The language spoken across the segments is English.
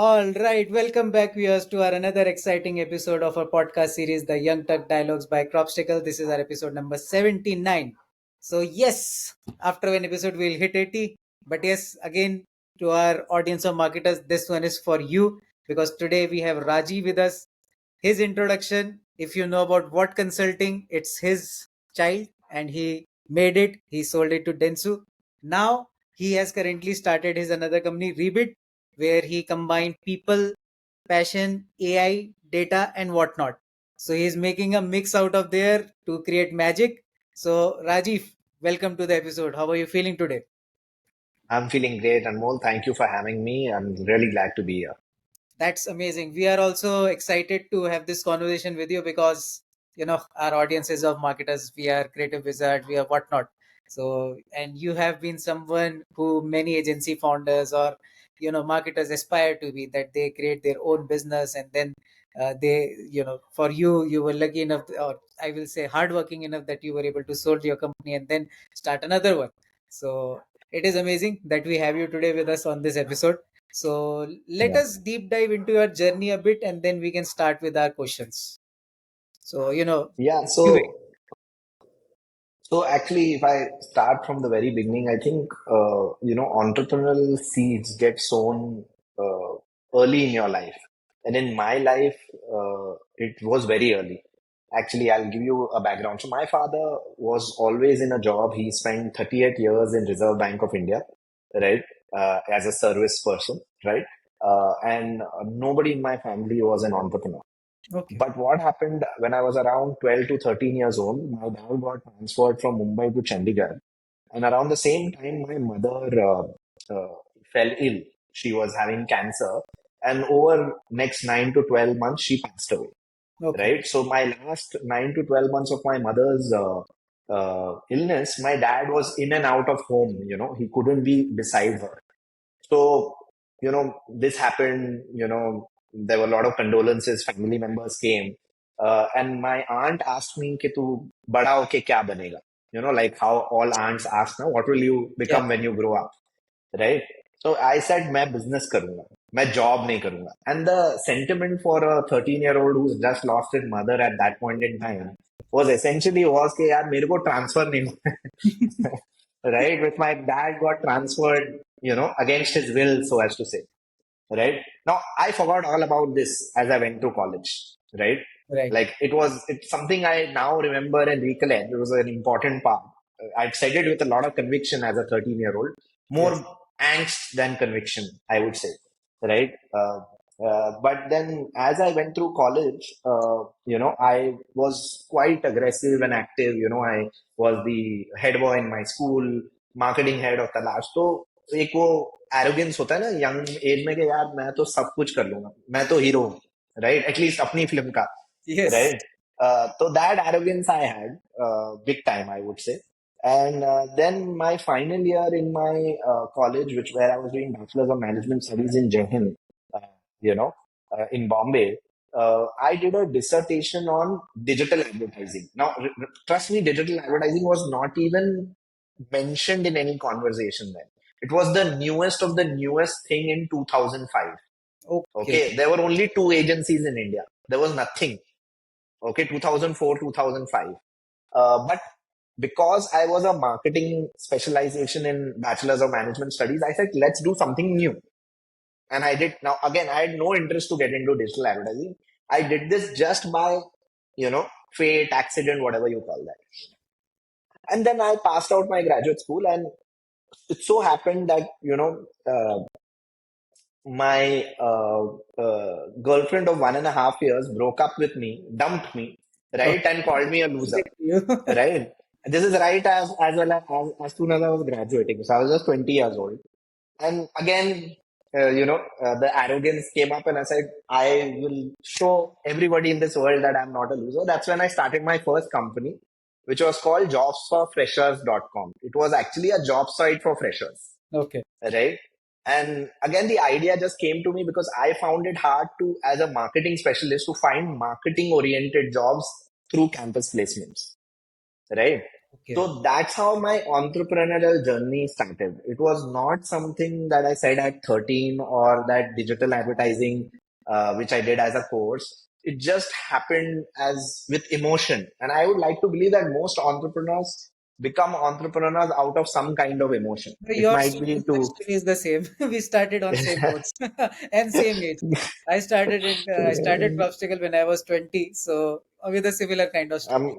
All right, welcome back, viewers, to our another exciting episode of our podcast series, the Young Turks Dialogues by Crobstacle. This is our episode number 79. So, yes, after one episode, we'll hit 80. But yes, again, to our audience of marketers, this one is for you because today we have Raji with us. His introduction, if you know about what consulting, it's his child and he made it, he sold it to Densu. Now he has currently started his another company, ReBid, where he combined people, passion, AI, data, and whatnot. So he's making a mix out of there to create magic. So Rajiv, welcome to the episode. How are you feeling today? I'm feeling great, Anmol. Thank you for having me. I'm really glad to be here. That's amazing. We are also excited to have this conversation with you because our audience is of marketers. We are creative wizard. We are whatnot. So, and you have been someone who many agency founders or marketers aspire to be, that they create their own business and then they for you were lucky enough, or I will say hardworking enough, that you were able to sold your company and then start another one. So it is amazing that we have you today with us on this episode. So let Yeah. us deep dive into your journey a bit and then we can start with our questions. So, Yeah. anyway, So actually, if I start from the very beginning, I think, entrepreneurial seeds get sown uh, early in your life. And in my life, it was very early. Actually, I'll give you a background. So my father was always in a job. He spent 38 years in Reserve Bank of India, right? As a service person, right? And nobody in my family was an entrepreneur. okay. But what happened when I was around 12 to 13 years old, my dad got transferred from Mumbai to Chandigarh. And around the same time, my mother fell ill. She was having cancer. And over next 9 to 12 months, she passed away. Okay. Right. So my last 9 to 12 months of my mother's illness, my dad was in and out of home. He couldn't be beside her. So, this happened, there were a lot of condolences, family members came. And my aunt asked me, कि तू बड़ा होके क्या बनेगा? Like how all aunts ask now, what will you Yeah. become when you grow up? Right? So I said, मैं business करूंगा. मैं job नहीं करूंगा. And the sentiment for a 13-year-old who's just lost his mother at that point in time was essentially was कि यार मेरे को transfer नहीं हुआ. Right? With my dad got transferred, against his will, so as to say. Right? Now, I forgot all about this as I went to college. Right? Right. Like it's something I now remember and recollect. It was an important part. I'd said it with a lot of conviction as a 13-year-old. Yes. More angst than conviction, I would say. Right? But then as I went through college, I was quite aggressive and active. I was the head boy in my school, marketing head of Talash. तो एक वो arrogance होता है ना young age में कि यार मैं तो सब कुछ कर लूंगा, मैं तो हीरो हूँ, राइट? एटलीस्ट अपनी फिल्म का, Yes. right? So that arrogance I had, big time, I would say. And then my final year in my college, which where I was doing Bachelor's of Management Studies in Jahan, uh, in Bombay, I did a dissertation on digital advertising. Now, trust me, digital advertising was not even mentioned in any conversation then. It was the newest of the newest thing in 2005. Okay. Okay, there were only two agencies in India. There was nothing. Okay, 2004, 2005. But because I was a marketing specialization in Bachelor's of Management Studies, I said, let's do something new. And I did. Now, again, I had no interest to get into digital advertising. I did this just by, fate, accident, whatever you call that. And then I passed out my graduate school, and it so happened that, my girlfriend of 1.5 years broke up with me, dumped me, right, Okay. and called me a loser, You. right? This is right as well as soon as I was graduating. So I was just 20 years old. And again, the arrogance came up and I said, I will show everybody in this world that I'm not a loser. That's when I started my first company, which was called jobsforfreshers.com. It was actually a job site for freshers, Okay. right? And again, the idea just came to me because I found it hard to, as a marketing specialist, to find marketing oriented jobs through campus placements, right? Okay. So that's how my entrepreneurial journey started. It was not something that I said at 13 or that digital advertising, which I did as a course. It just happened as with emotion. And I would like to believe that most entrepreneurs become entrepreneurs out of some kind of emotion. So It your might story, be my to, story is the same. We started on same boats and same age. I started Crobstacle when I was 20, so with a similar kind of story.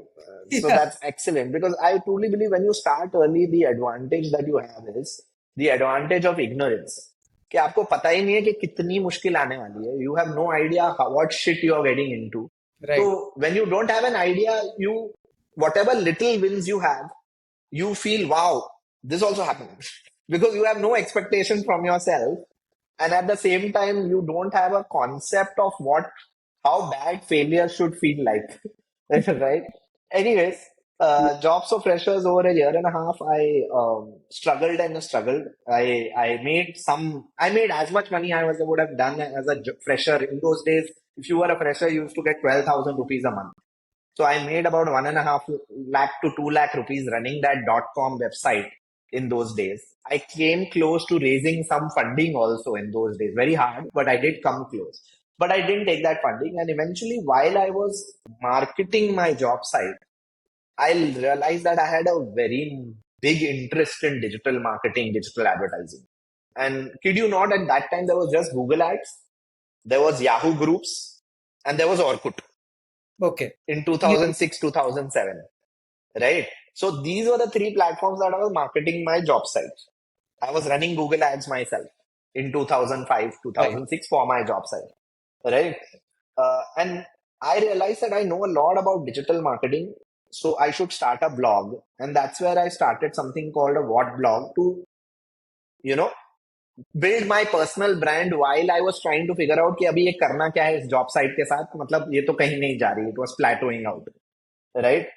So Yeah, that's excellent because I truly believe when you start early, the advantage that you have is the advantage of ignorance. कि आपको पता ही नहीं है कि कितनी मुश्किल आने वाली है. You have no idea what shit you are getting into. So right, when you don't have an idea, you whatever little wins you have, you feel wow, this also happened because you have no expectation from yourself, and at the same time you don't have a concept of what how bad failure should feel like. Right? Anyways, jobs of freshers over a year and a half, I struggled and struggled. I made as much money I would have done as a fresher in those days. If you were a fresher, you used to get 12,000 rupees a month. So I made about 1.5 lakh to 2 lakh rupees running that .com website in those days. I came close to raising some funding also in those days. Very hard, but I did come close. But I didn't take that funding. And eventually, while I was marketing my job site, I realized that I had a very big interest in digital marketing, digital advertising. And kid you not, at that time there was just Google Ads, there was Yahoo Groups, and there was Orkut okay. in You 2006, 2007, right? So these were the three platforms that I was marketing my job site. I was running Google Ads myself in 2005, right. 2006 for my job site, right? And I realized that I know a lot about digital marketing, so I should start a blog. And that's where I started something called a What blog to, you know, build my personal brand while I was trying to figure out कि अभी ये करना क्या है इस job site के साथ मतलब ये तो कहीं नहीं जा रही. It was plateauing out, right?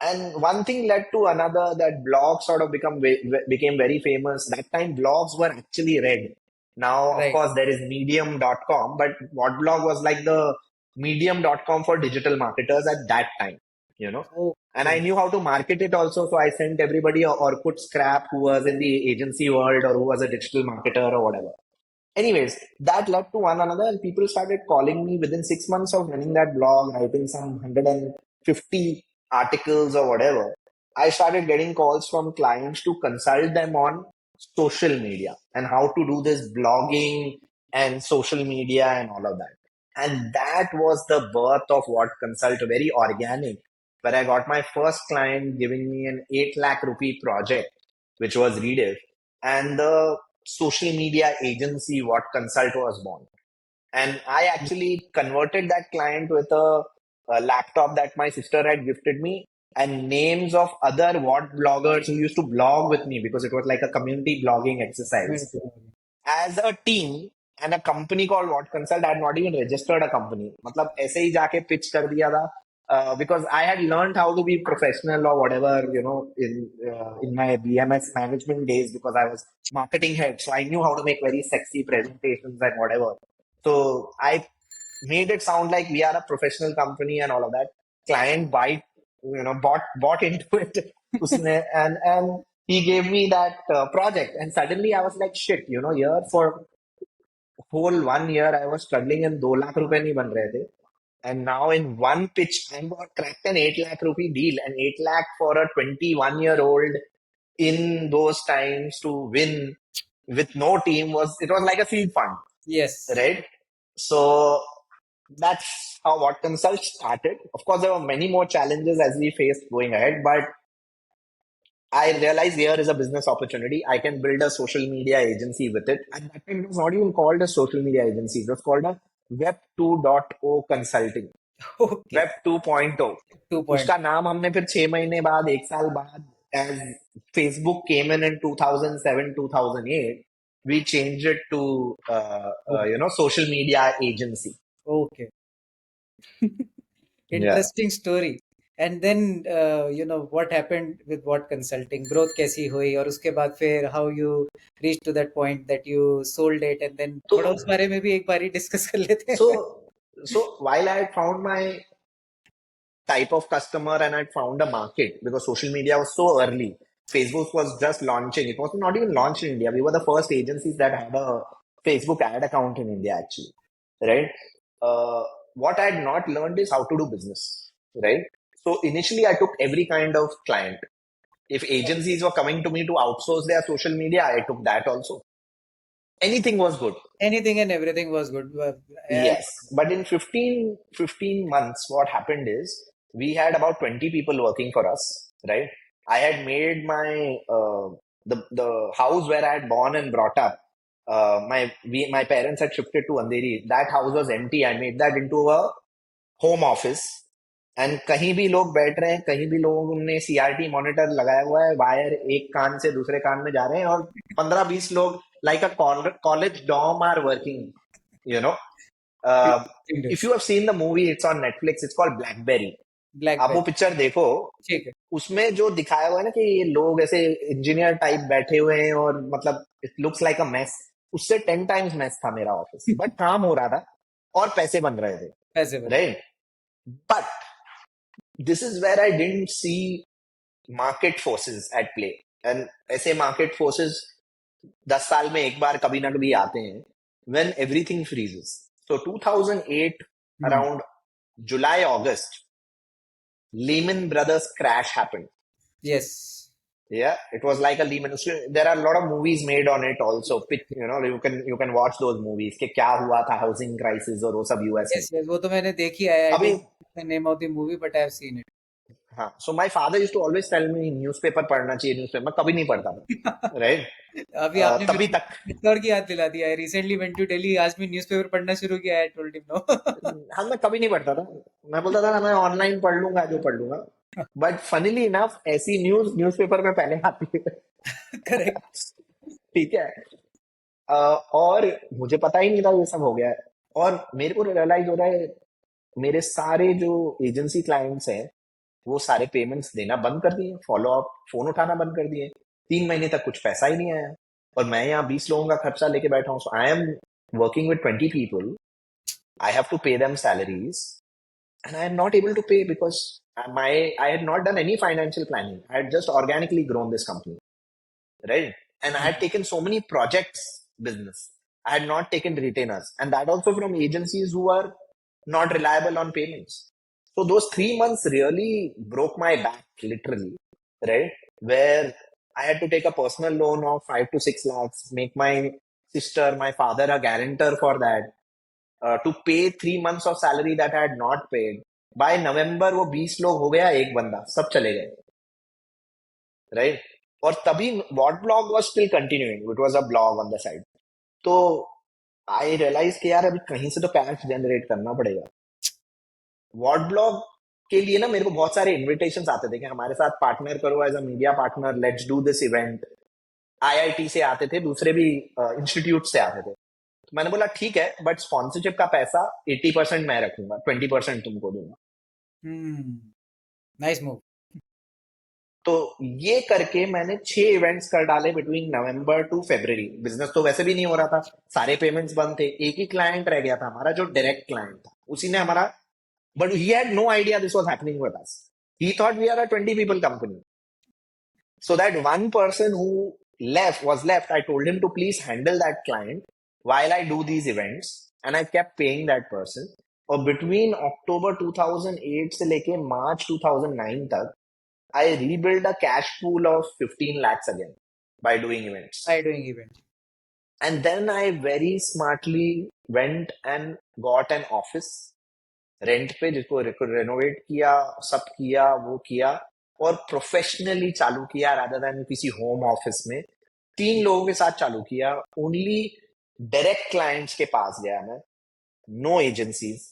And one thing led to another. That blogs sort of became very famous. That time blogs were actually read. Now, of Right. course, there is medium.com, but what blog was like the medium.com for digital marketers at that time, you know. And I Okay. knew how to market it also. So I sent everybody a Orkut scrap who was in the agency world or who was a digital marketer or whatever. Anyways, that led to one another, and people started calling me within 6 months of running that blog, writing some 150 articles or whatever. I started getting calls from clients to consult them on social media and how to do this blogging and social media and all of that. And that was the birth of what consult, very organic, where I got my first client giving me an 8 lakh rupee project, which was ReBid, and the social media agency WhatConsult was born. And I actually converted that client with a laptop that my sister had gifted me and names of other what bloggers who used to blog with me because it was like a community blogging exercise as a team. And a company called WhatConsult, I had not even registered a company. मतलब ऐसे ही जाके pitch कर दिया था. Because I had learned how to be professional or whatever, in my BMS management days because I was marketing head. So I knew how to make very sexy presentations and whatever. So I made it sound like we are a professional company and all of that. Client bought into it. उसने and he gave me that project, and suddenly I was like, shit, here for whole 1 year I was struggling and 2 lakh रुपए नहीं बन रहे थे. And now in one pitch, I got cracked an 8 lakh rupee deal, and 8 lakh for a 21-year-old in those times to win with no team it was like a seed fund, Yes. right? So that's how what consult started. Of course, there were many more challenges as we faced going ahead, but I realized here is a business opportunity. I can build a social media agency with it. At that time, it was not even called a social media agency. It was called a Web 2.0 consulting. Okay. Web 2.0. 2 point. उसका नाम हमने फिर 6 महीने बाद, 1 साल बाद, as Facebook came in 2007, 2008, we changed it to, social media agency. Okay. Yeah. Interesting story. And then what happened with what consulting, growth कैसी हुई, और उसके बाद फिर how you reached to that point that you sold it, and then So, थोड़ा उस बारे में भी एक बारी डिस्कस कर लेते हैं. so while I found my type of customer and I found a market because social media was so early. Facebook was just launching. It was not even launched in India. We were the first agencies that had a Facebook ad account in India, actually. Right? What I had not learned is how to do business. Right? So initially, I took every kind of client. If agencies were coming to me to outsource their social media, I took that also. Anything was good. Anything and everything was good. Yes, but in 15 months, what happened is we had about 20 people working for us, right? I had made the house where I had born and brought up. My parents had shifted to Andheri. That house was empty. I made that into a home office. And कहीं भी लोग बैठ रहे हैं, कहीं भी लोगों ने सीआरटी मॉनिटर लगाया हुआ है, वायर एक कान से दूसरे कान में जा रहे हैं और 15-20 लोग like a college dorm are working, you know. If you have seen the movie, it's on Netflix, it's called Blackberry. आप वो ब्लैकबेरी। पिक्चर देखो. ठीक है। उसमें जो दिखाया हुआ है ना कि ये लोग ऐसे इंजीनियर टाइप बैठे हुए हैं और मतलब it looks like a mess. उससे 10 टाइम्स मेस था मेरा ऑफिस, बट काम हो रहा था और पैसे बन रहे थे. पैसे बन। Right. But this is where I didn't see market forces at play. And ऐसे market forces 10 साल में एक बार कभी ना कभी आते हैं when everything freezes. So 2008, around July, August, Lehman Brothers crash happened. Yes. Yeah, it was like a Lehman. There are a lot of movies made on it also. You know, you can watch those movies. कि क्या हुआ था housing crisis और वो सब US में. Yes, yes, वो तो मैंने देखी है. I अभी don't know the name of the movie, but I have seen it. हाँ, so my father used to always tell me newspaper पढ़ना चाहिए. न्यूज़पेपर मैं कभी नहीं पढ़ता था, राइट. अभी आपने तभी मेरे तक. को की याद दिला दिया. I recently went to Delhi. आज भी न्यूज़पेपर पढ़ना शुरू किया. I told him no. हाँ, मैं कभी नहीं पढ़ता था. मैं बोलता था मैं ऑनलाइन पढ़ लूंगा जो पढ़ लूंगा. बट फनीली इनफ ऐसी न्यूज़पेपर में पहले आती है. Correct. ठीक है. और मुझे पता ही नहीं था ये सब हो गया है. और मेरे को रियलाइज हो रहा है मेरे सारे जो एजेंसी क्लाइंट्स हैं वो सारे पेमेंट्स देना बंद कर दिए, फॉलो अप फोन उठाना बंद कर दिए. 3 महीने तक कुछ पैसा ही नहीं आया और मैं यहाँ 20 लोगों का खर्चा लेके बैठा हूँ. So I am working with 20 people. I have to pay them salaries and I am not able to pay because I had not done any financial planning. I had just organically grown this company, right? And I had taken so many projects business. I had not taken retainers, and that also from agencies who are not reliable on payments. So those 3 months really broke my back, literally, right? Where I had to take a personal loan of 5 to 6 lakhs, make my sister, my father a guarantor for that, to pay 3 months of salary that I had not paid. By November वो 20 लोग हो गया, एक बंदा, सब चले गए, right. और तभी what blog was still continuing. It was a blog on the side. तो आई रियलाइज कि यार अभी कहीं से तो कैश जनरेट करना पड़ेगा. वॉट ब्लॉग के लिए ना मेरे को बहुत सारे इन्विटेशंस आते थे कि हमारे साथ पार्टनर करो as a media partner, let's do this event. IIT से आते थे, दूसरे भी इंस्टीट्यूट से आते थे. तो मैंने बोला ठीक है, बट स्पॉन्सरशिप का पैसा 80% मैं रखूंगा, 20% तुमको दूंगा. Nice move. तो ये करके मैंने 6 इवेंट्स कर डाले between November to February. Business तो वैसे भी नहीं हो रहा था, सारे पेमेंट्स बंद थे. एक ही क्लाइंट रह गया था हमारा जो डायरेक्ट क्लाइंट था, उसी ने हमारा. But he had no idea this was happening with us. He thought we are a 20 people company. So that one person who was left, I told him to please handle that client while I do these events, and I kept paying that person. और between October 2008 से लेके March 2009 तक I rebuilt a cash pool of 15 lakhs again by doing events. By doing events. And then I very smartly went and got an office rent पे, जिसको renovate किया, सब किया, वो किया और प्रोफेशनली चालू किया rather than किसी होम ऑफिस में. 3 लोगों के साथ चालू किया. ओनली डायरेक्ट क्लाइंट्स के पास गया मैं, no agencies.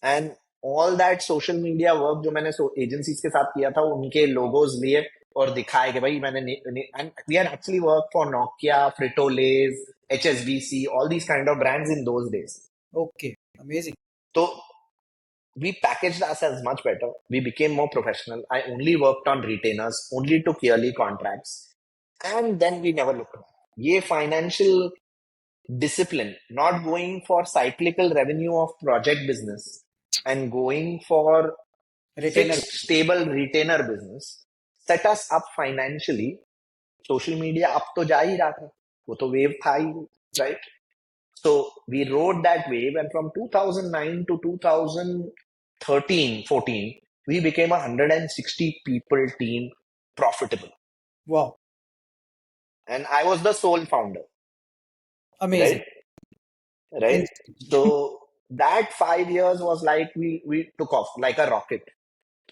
And all that social media work जो मैंने एजेंसीज के साथ किया था, उनके लोगोज लिए और दिखाए कि भाई मैंने. And we had actually work for Nokia, Frito Lay, HSBC, all these kind of brands in those days. Okay, amazing. So we packaged ourselves much better. We became more professional. I only worked on retainers, only took yearly contracts, and then we never looked back. ये financial discipline, not going for cyclical revenue of project business and going for Retainer. fixed, stable retainer business, set us up financially. Social media अब तो जा ही रहा था, वो तो wave था ही, right? So we rode that wave, and from 2009 to 2013, 14, we became a 160 people team, profitable. Wow. And I was the sole founder, Amazing. right? Right. Insane. So that 5 years was like we took off like a rocket.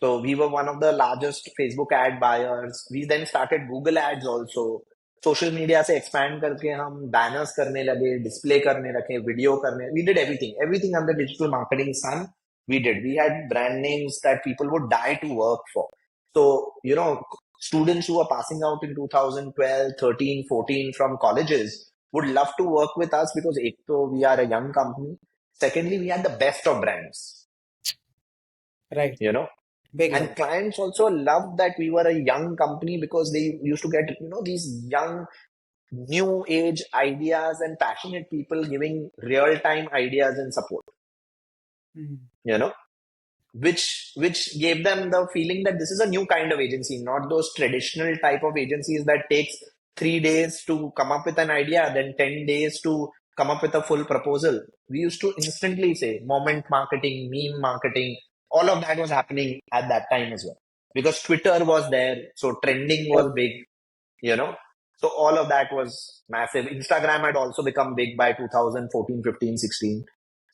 So we were one of the largest Facebook ad buyers. We then started Google ads also. Social media से expand करके हम banners करने लगे, display करने लगे, video करने. We did everything under digital marketing sun. We did. We had brand names that people would die to work for. So, students who are passing out in 2012, 13, 14 from colleges would love to work with us because ek to we are a young company. Secondly, we had the best of brands, Right. you know. Big love. And clients also loved that we were a young company because they used to get, these young, new age ideas and passionate people giving real time ideas and support, Mm. you know, which gave them the feeling that this is a new kind of agency, not those traditional type of agencies that takes 3 days to come up with an idea, then 10 days to come up with a full proposal. We used to instantly say moment marketing, meme marketing, all of that was happening at that time as well. Because Twitter was there, so trending was big, you know. So all of that was massive. Instagram had also become big by 2014, 15, 16.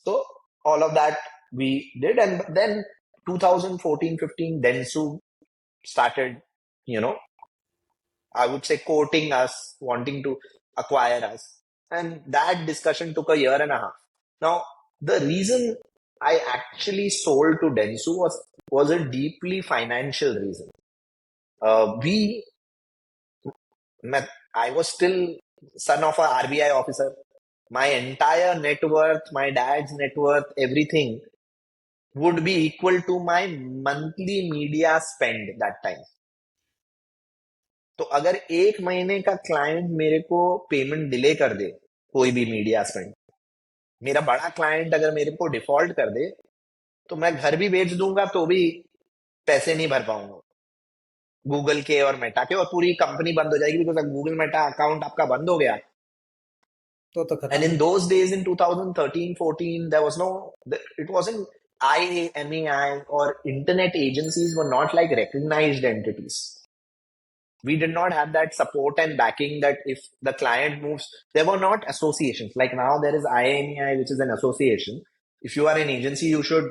So all of that we did. And then 2014, 15, Densu started, I would say courting us, wanting to acquire us. And that discussion took a year and a half. Now, the reason I actually sold to Densu was a deeply financial reason. We I was still son of a RBI officer. My entire net worth, my dad's net worth, everything would be equal to my monthly media spend that time. तो अगर एक महीने का client मेरे को payment delay कर दे, कोई भी मीडिया स्पेंड, मेरा बड़ा क्लाइंट अगर मेरे को डिफॉल्ट कर दे, तो मैं घर भी बेच दूंगा तो भी पैसे नहीं भर पाऊंगा गूगल के और मेटा के, और पूरी कंपनी बंद हो जाएगी बिकॉज गूगल मेटा अकाउंट आपका बंद हो गया. तो And खत्म. in those days, in 2013, 14, there was no, it wasn't IMAI or internet agencies were not like recognized entities. We did not have that support and backing that if the client moves, there were not associations. Like now there is IMAI, which is an association. If you are an agency, you should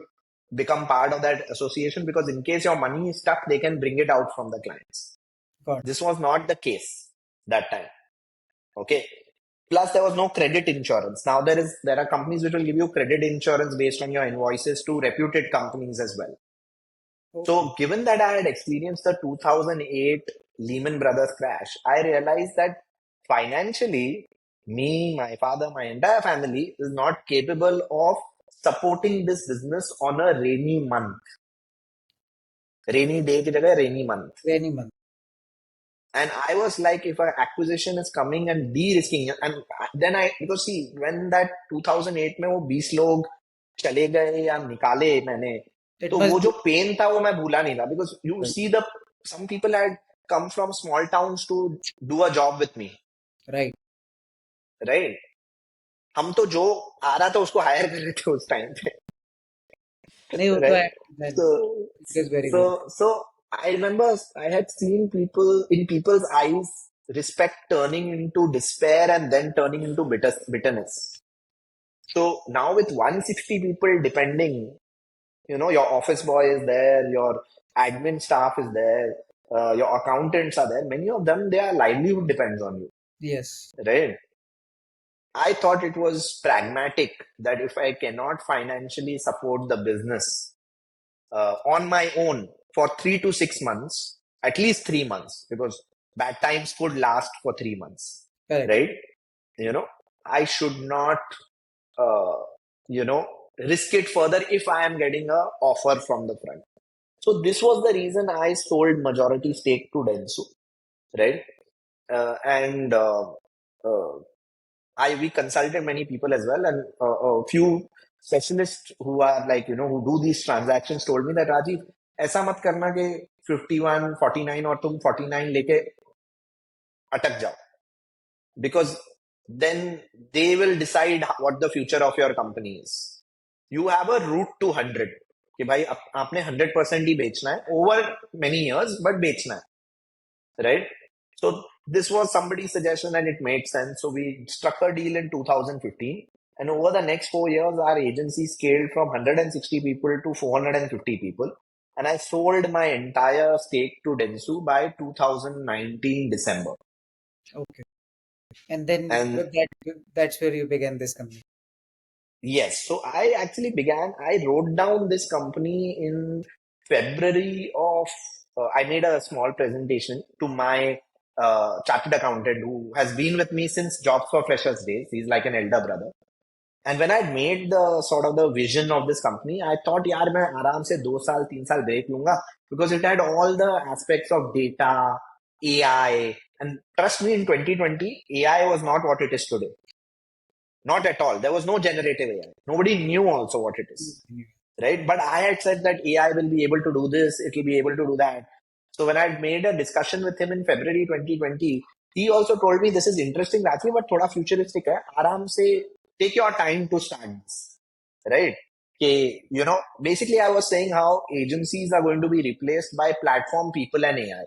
become part of that association because in case your money is stuck, they can bring it out from the clients. God. This was not the case that time. Okay. Plus, there was no credit insurance. Now there are companies which will give you credit insurance based on your invoices to reputed companies as well. Okay. So, given that I had experienced the 2008 Lehman Brothers crash, I realized that financially, me, my father, my entire family is not capable of supporting this business on a rainy month. Rainy day ki jagah rainy month. Rainy month. And I was like, if an acquisition is coming and de-risking, and then because see, when that 2008 में वो 20 लोग चले गए या निकाले मैंने, It तो must वो be जो पेन था वो मैं भूला नहीं था, because you right. see some people had come from small towns to do a job with me, Right. right? हम तो जो आ रहा था उसको हायर कर रहे थे उस टाइम पे, नहीं वो तो right? है. Then So, it is very good. so I remember I had seen people's eyes, respect turning into despair and then turning into bitterness. So now with 160 people depending, your office boy is there, your admin staff is there, your accountants are there. Many of them, their livelihood depends on you, Yes. right? I thought it was pragmatic that if I cannot financially support the business on my own for 3 to 6 months, at least 3 months, because bad times could last for 3 months, Correct. right? I should not, uh, risk it further if I am getting a offer from the front. So this was the reason I sold majority stake to Densu, right? And we consulted many people as well, and a few specialists who are like, who do these transactions told me that Rajiv, ऐसा मत करना कि 51 49 और तुम 49 लेके अटक जाओ, because then they will decide what the future of your company is. You have a route to 100 कि भाई आपने 100% ही बेचना है over many years, but बेचना है, right? So this was somebody's suggestion and it made sense. So we struck a deal in 2015, and over the next 4 years, our agency scaled from 160 people to 450 people. And I sold my entire stake to Dentsu by 2019 December. Okay. And then And that's where you began this company. yes, so I wrote down this company in February of, I made a small presentation to my chartered accountant who has been with me since Jobs for Freshers days. He's like an elder brother. And when I made the sort of the vision of this company, I thought, यार मैं आराम से 2 साल 3 साल break लूंगा, because it had all the aspects of data, AI, and trust me, in 2020, AI was not what it is today. Not at all. There was no generative AI. Nobody knew also what it is, right? But I had said that AI will be able to do this, it will be able to do that. So when I made a discussion with him in February 2020, he also told me, this is interesting, Rajiv, but thoda futuristic hai. Aram se take your time to start this, right? Okay, basically I was saying how agencies are going to be replaced by platform, people, and AI.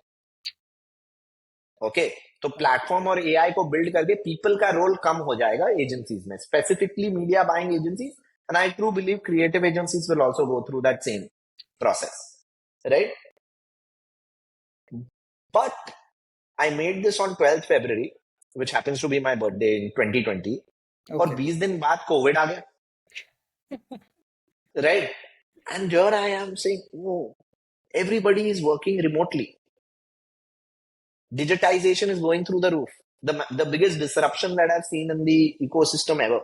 Okay, तो platform और AI को build करके people का role कम हो जाएगा agencies में, specifically media buying agencies, and I true believe creative agencies will also go through that same process, right? But I made this on 12th February, which happens to be my birthday in 2020. और 20 दिन बाद Covid आ गया, right? And here I am saying, oh, everybody is working remotely. Digitization is going through the roof. The biggest disruption that I've seen in the ecosystem ever,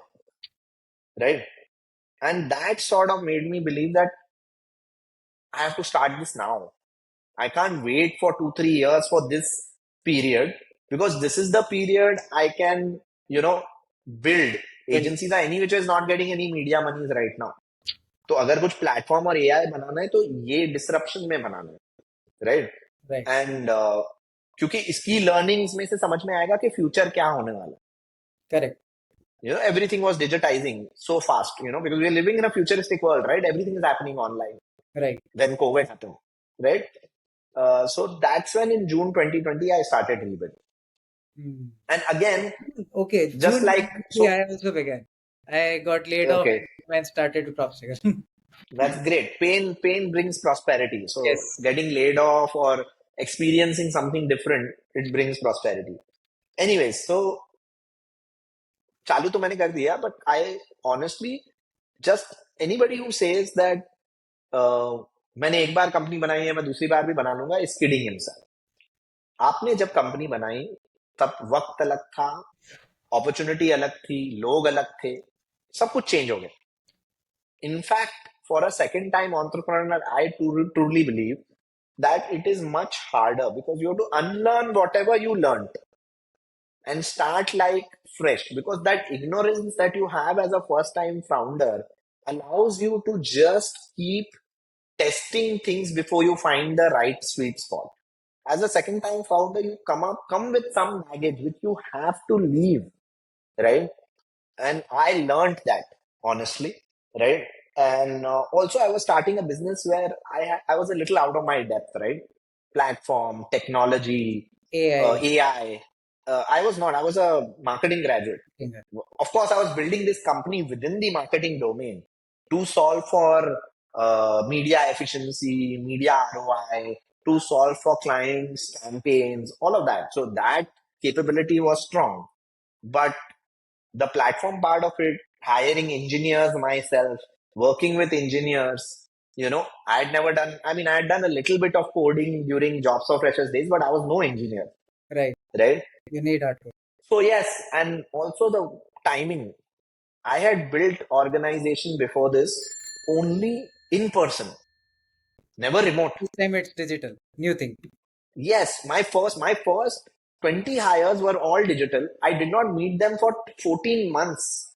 right? And that sort of made me believe that I have to start this now. I can't wait for 2-3 years for this period, because this is the period I can, build. Agencies are any which is not getting any media monies right now. तो अगर कुछ platform और AI बनाना है तो ये disruption में बनाना है, right? And क्योंकि इसकी लर्निंग्स में से समझ में आएगा कि फ्यूचर क्या होने वाला है. Correct. Everything was digitizing so fast, because we're living in a futuristic world, right? Everything is happening online. Right. Then COVID happened, right? So that's when in June 2020, I started ReBid. And again, okay, just June like, so, I also began. I got laid off and started to Crobstacle. That's great. Pain brings prosperity. So yes, getting laid off or experiencing something different, it brings prosperity. Anyways, so चालू तो मैंने कर दिया, but I honestly, just anybody who says that मैंने एक बार company बनाई है, मैं दूसरी बार भी बना लूंगा, is kidding himself. आपने जब कंपनी बनाई तब वक्त अलग था, अपॉर्चुनिटी अलग थी, लोग अलग थे, सब कुछ चेंज हो गया. In fact for a second time entrepreneur, I truly believe that it is much harder, because you have to unlearn whatever you learned and start like fresh, because that ignorance that you have as a first time founder allows you to just keep testing things before you find the right sweet spot. As a second time founder, you come with some baggage which you have to leave, right? And I learned that, honestly, right? And also I was starting a business where I was a little out of my depth, right? Platform, technology, AI. I was not. I was a marketing graduate. Yeah. Of course, I was building this company within the marketing domain to solve for media efficiency, media ROI, to solve for clients, campaigns, all of that. So that capability was strong. But the platform part of it, hiring engineers myself, working with engineers, I had done a little bit of coding during Jobs for Freshers days, but I was no engineer. Right. You need hardware. So yes, and also the timing. I had built organization before this only in person, never remote. This time it's digital, new thing. Yes, my first 20 hires were all digital. I did not meet them for 14 months.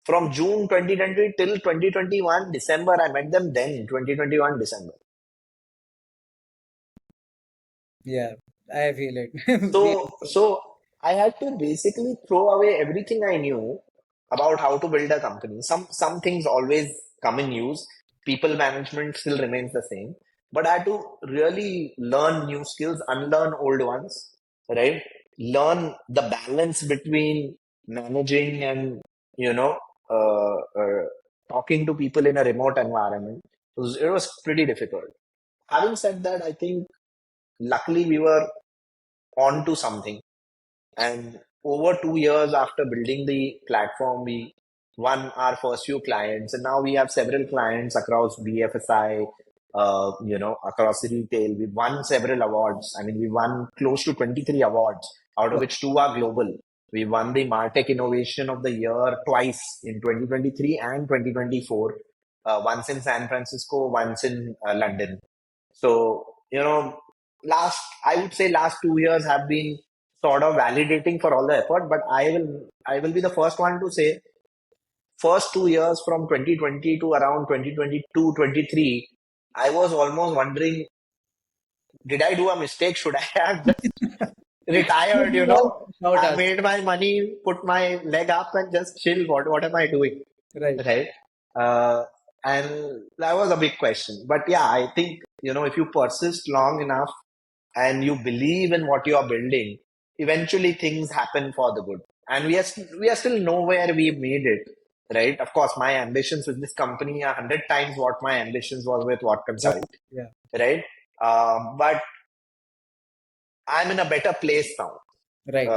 From June 2020 till 2021 December. I met them then, 2021 December. Yeah, I feel it. We So I had to basically throw away everything I knew about how to build a company. Some things always come in use. People management still remains the same, but I had to really learn new skills, unlearn old ones, right? Learn the balance between managing and you know uh, uh, talking to people in a remote environment. It was pretty difficult. Having said that, I think luckily we were on to something. And over 2 years after building the platform, we won our first few clients, and now we have several clients across BFSI, across retail. We won several awards. I mean, we won close to 23 awards, out of Wow. which two are global. We won the MarTech Innovation of the Year twice in 2023 and 2024, once in San Francisco, once in London. So, I would say last 2 years have been sort of validating for all the effort, but I will be the first one to say first 2 years from 2020 to around 2022, 23, I was almost wondering, did I do a mistake? Should I have just retired, We all shout I us. made my money, put my leg up and just chill. What am I doing? Right. Right? Uh, and that was a big question. But yeah, I think, if you persist long enough and you believe in what you are building, eventually things happen for the good. And we are still nowhere we've made it, right? Of course, my ambitions with this company are 100 times what my ambitions was with Yeah. WhatConsult, Yeah. right? But I'm in a better place now. Right.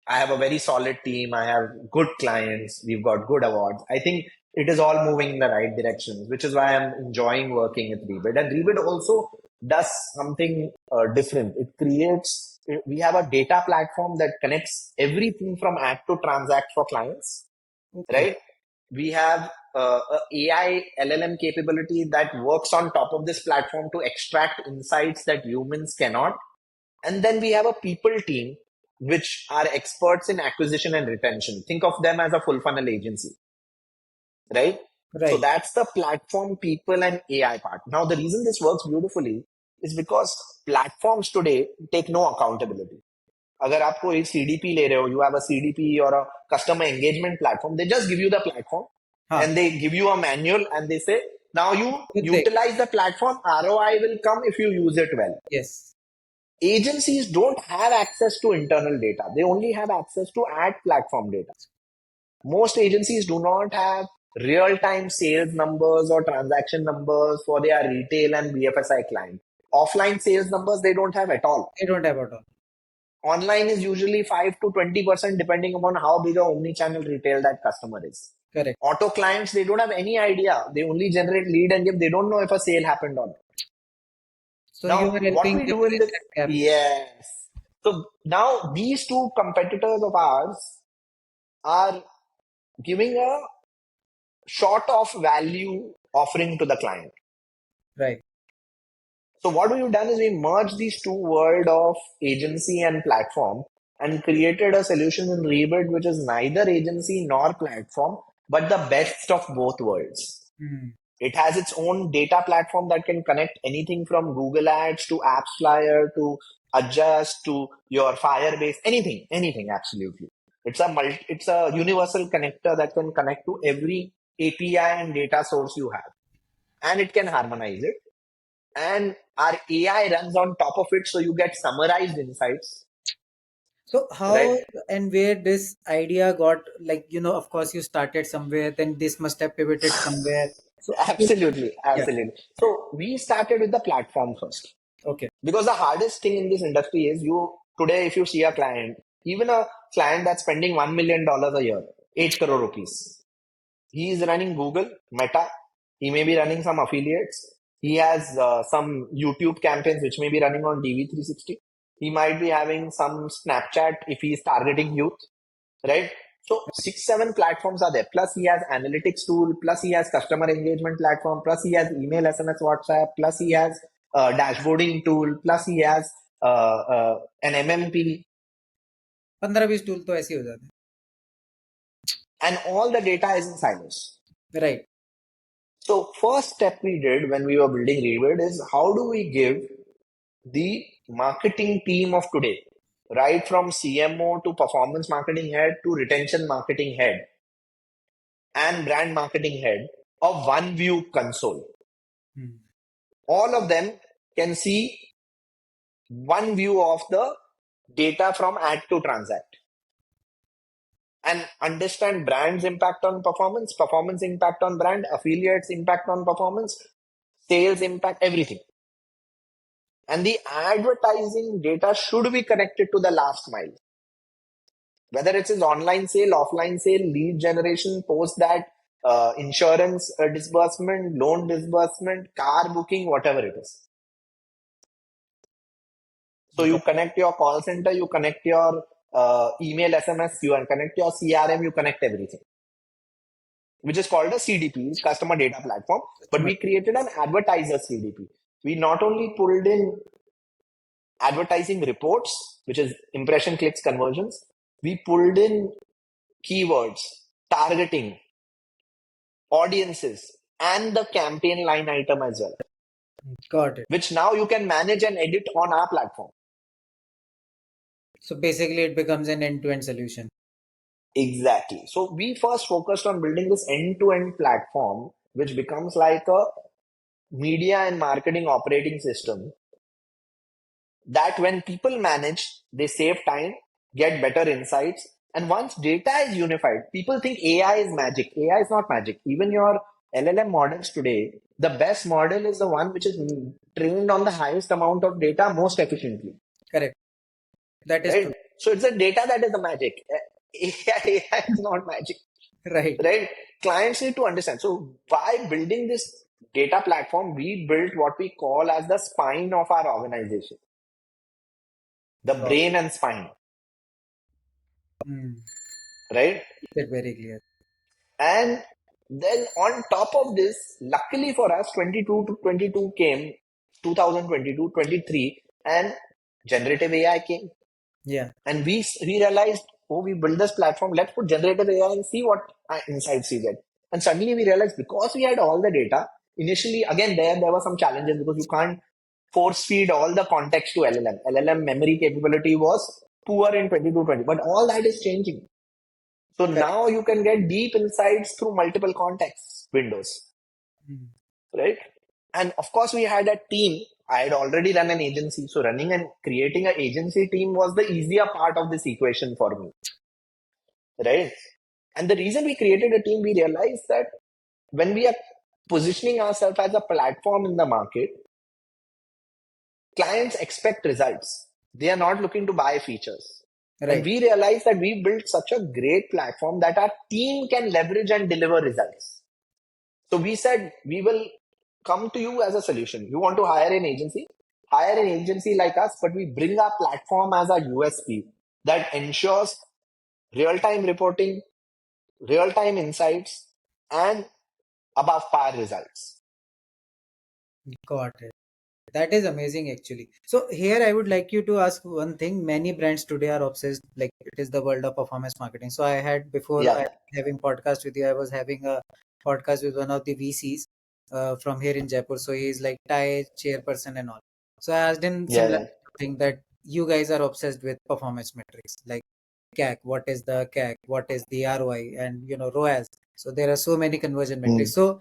I have a very solid team. I have good clients. We've got good awards. I think it is all moving in the right direction, which is why I'm enjoying working with ReBid. And ReBid also does something different. We have a data platform that connects everything from add to transact for clients, Okay. right? We have a AI LLM capability that works on top of this platform to extract insights that humans cannot. And then we have a people team, which are experts in acquisition and retention. Think of them as a full funnel agency, right? So Right. that's the platform, people, and AI part. Now, the reason this works beautifully is because platforms today take no accountability. अगर आप कोई CDP ले रहे हो, you have a CDP or a customer engagement platform, they just give you the platform Huh. and they give you a manual and they say, now you Good thing. utilize the platform, ROI will come if you use it well. Yes. Agencies don't have access to internal data. They only have access to ad platform data. Most agencies do not have real-time sales numbers or transaction numbers for their retail and BFSI client. Offline sales numbers they don't have at all. They don't have at all. Online is usually 5 to 20% depending upon how big a omni-channel retail that customer is. Correct. Auto clients, they don't have any idea. They only generate lead and give. They don't know if a sale happened or not. So you Now, are what helping we them do in bridge this, that gap. yes. So now these two competitors of ours are giving a short of value offering to the client. Right. So what we've done is we merged these two world of agency and platform and created a solution in ReBid which is neither agency nor platform, but the best of both worlds. Hmm. It has its own data platform that can connect anything from Google Ads to AppsFlyer to Adjust to your Firebase, anything absolutely. It's a universal connector that can connect to every API and data source you have, and it can harmonize it. And our AI runs on top of it, so you get summarized insights, So right? how and where this idea got, like, of course you started somewhere, then this must have pivoted somewhere. So Absolutely, yeah. absolutely. So we started with the platform first. Okay. Because the hardest thing in this industry is today, if you see a client, even a client that's spending $1 million a year, 8 crore rupees, he is running Google, Meta, he may be running some affiliates, he has some YouTube campaigns which may be running on DV360, he might be having some Snapchat if he is targeting youth, right? So 6, 7 platforms are there. Plus he has analytics tool. Plus he has customer engagement platform. Plus he has email, SMS, WhatsApp. Plus he has dashboarding tool. Plus he has an MMP. 15-20 tool तो ऐसे ही हो जाते हैं. and all the data is in silos. Right. So first step we did when we were building ReBid is how do we give the marketing team of today, right from CMO to performance marketing head to retention marketing head and brand marketing head, a one view console. Hmm. All of them can see one view of the data from ad to transact and understand brand's impact on performance, performance impact on brand, affiliates impact on performance, sales impact, everything. And the advertising data should be connected to the last mile. Whether it's his online sale, offline sale, lead generation, post that, insurance disbursement, loan disbursement, car booking, whatever it is. So you connect your call center, you connect your email, SMS, you connect your CRM, you connect everything, which is called a CDP, Customer Data Platform. But we created an advertiser CDP. We not only pulled in advertising reports, which is impression, clicks, conversions, we pulled in keywords, targeting, audiences, and the campaign line item as well, Got it. which now you can manage and edit on our platform. So basically, it becomes an end-to-end solution. Exactly. So we first focused on building this end-to-end platform, which becomes like a media and marketing operating system that when people manage, they save time, get better insights. And once data is unified, people think AI is magic. AI is not magic. Even your LLM models today, the best model is the one which is trained on the highest amount of data most efficiently. Correct. That is Right? true. So it's the data that is the magic. AI is not magic. Right. Right? Clients need to understand. So by building this data platform, we built what we call as the spine of our organization, the Got brain and spine, Hmm. right? That very clear. And then on top of this, luckily for us, 22 to 22 came, 2022, 23, and generative AI came. Yeah. And we realized, oh, we built this platform, let's put generative AI and see what insights we get. And suddenly we realized because we had all the data, initially, again, there were some challenges because you can't force feed all the context to LLM. LLM memory capability was poor in 2220, but all that is changing. So Correct. now you can get deep insights through multiple contexts windows, Hmm. right? And of course, we had a team. I had already run an agency. So running and creating an agency team was the easier part of this equation for me, right? And the reason we created a team, we realized that when we are positioning ourselves as a platform in the market, clients expect results. They are not looking to buy features. And Right. we realized that we built such a great platform that our team can leverage and deliver results. So we said we will come to you as a solution. You want to hire an agency? Hire an agency like us, but we bring our platform as our USP that ensures real-time reporting, real-time insights, and above par results. Got it. That is amazing, actually. So here I would like you to ask one thing. Many brands today are obsessed, like it is the world of performance marketing. So I had before I Yeah, having podcast with you, I was having a podcast with one of the VCs from here in Jaipur. So he is like Thai chairperson and all. So I asked him yeah, similar yeah. thing that you guys are obsessed with performance metrics, like CAC, what is the CAC, what is the ROI, and ROAS. So there are so many conversion Mm, metrics. So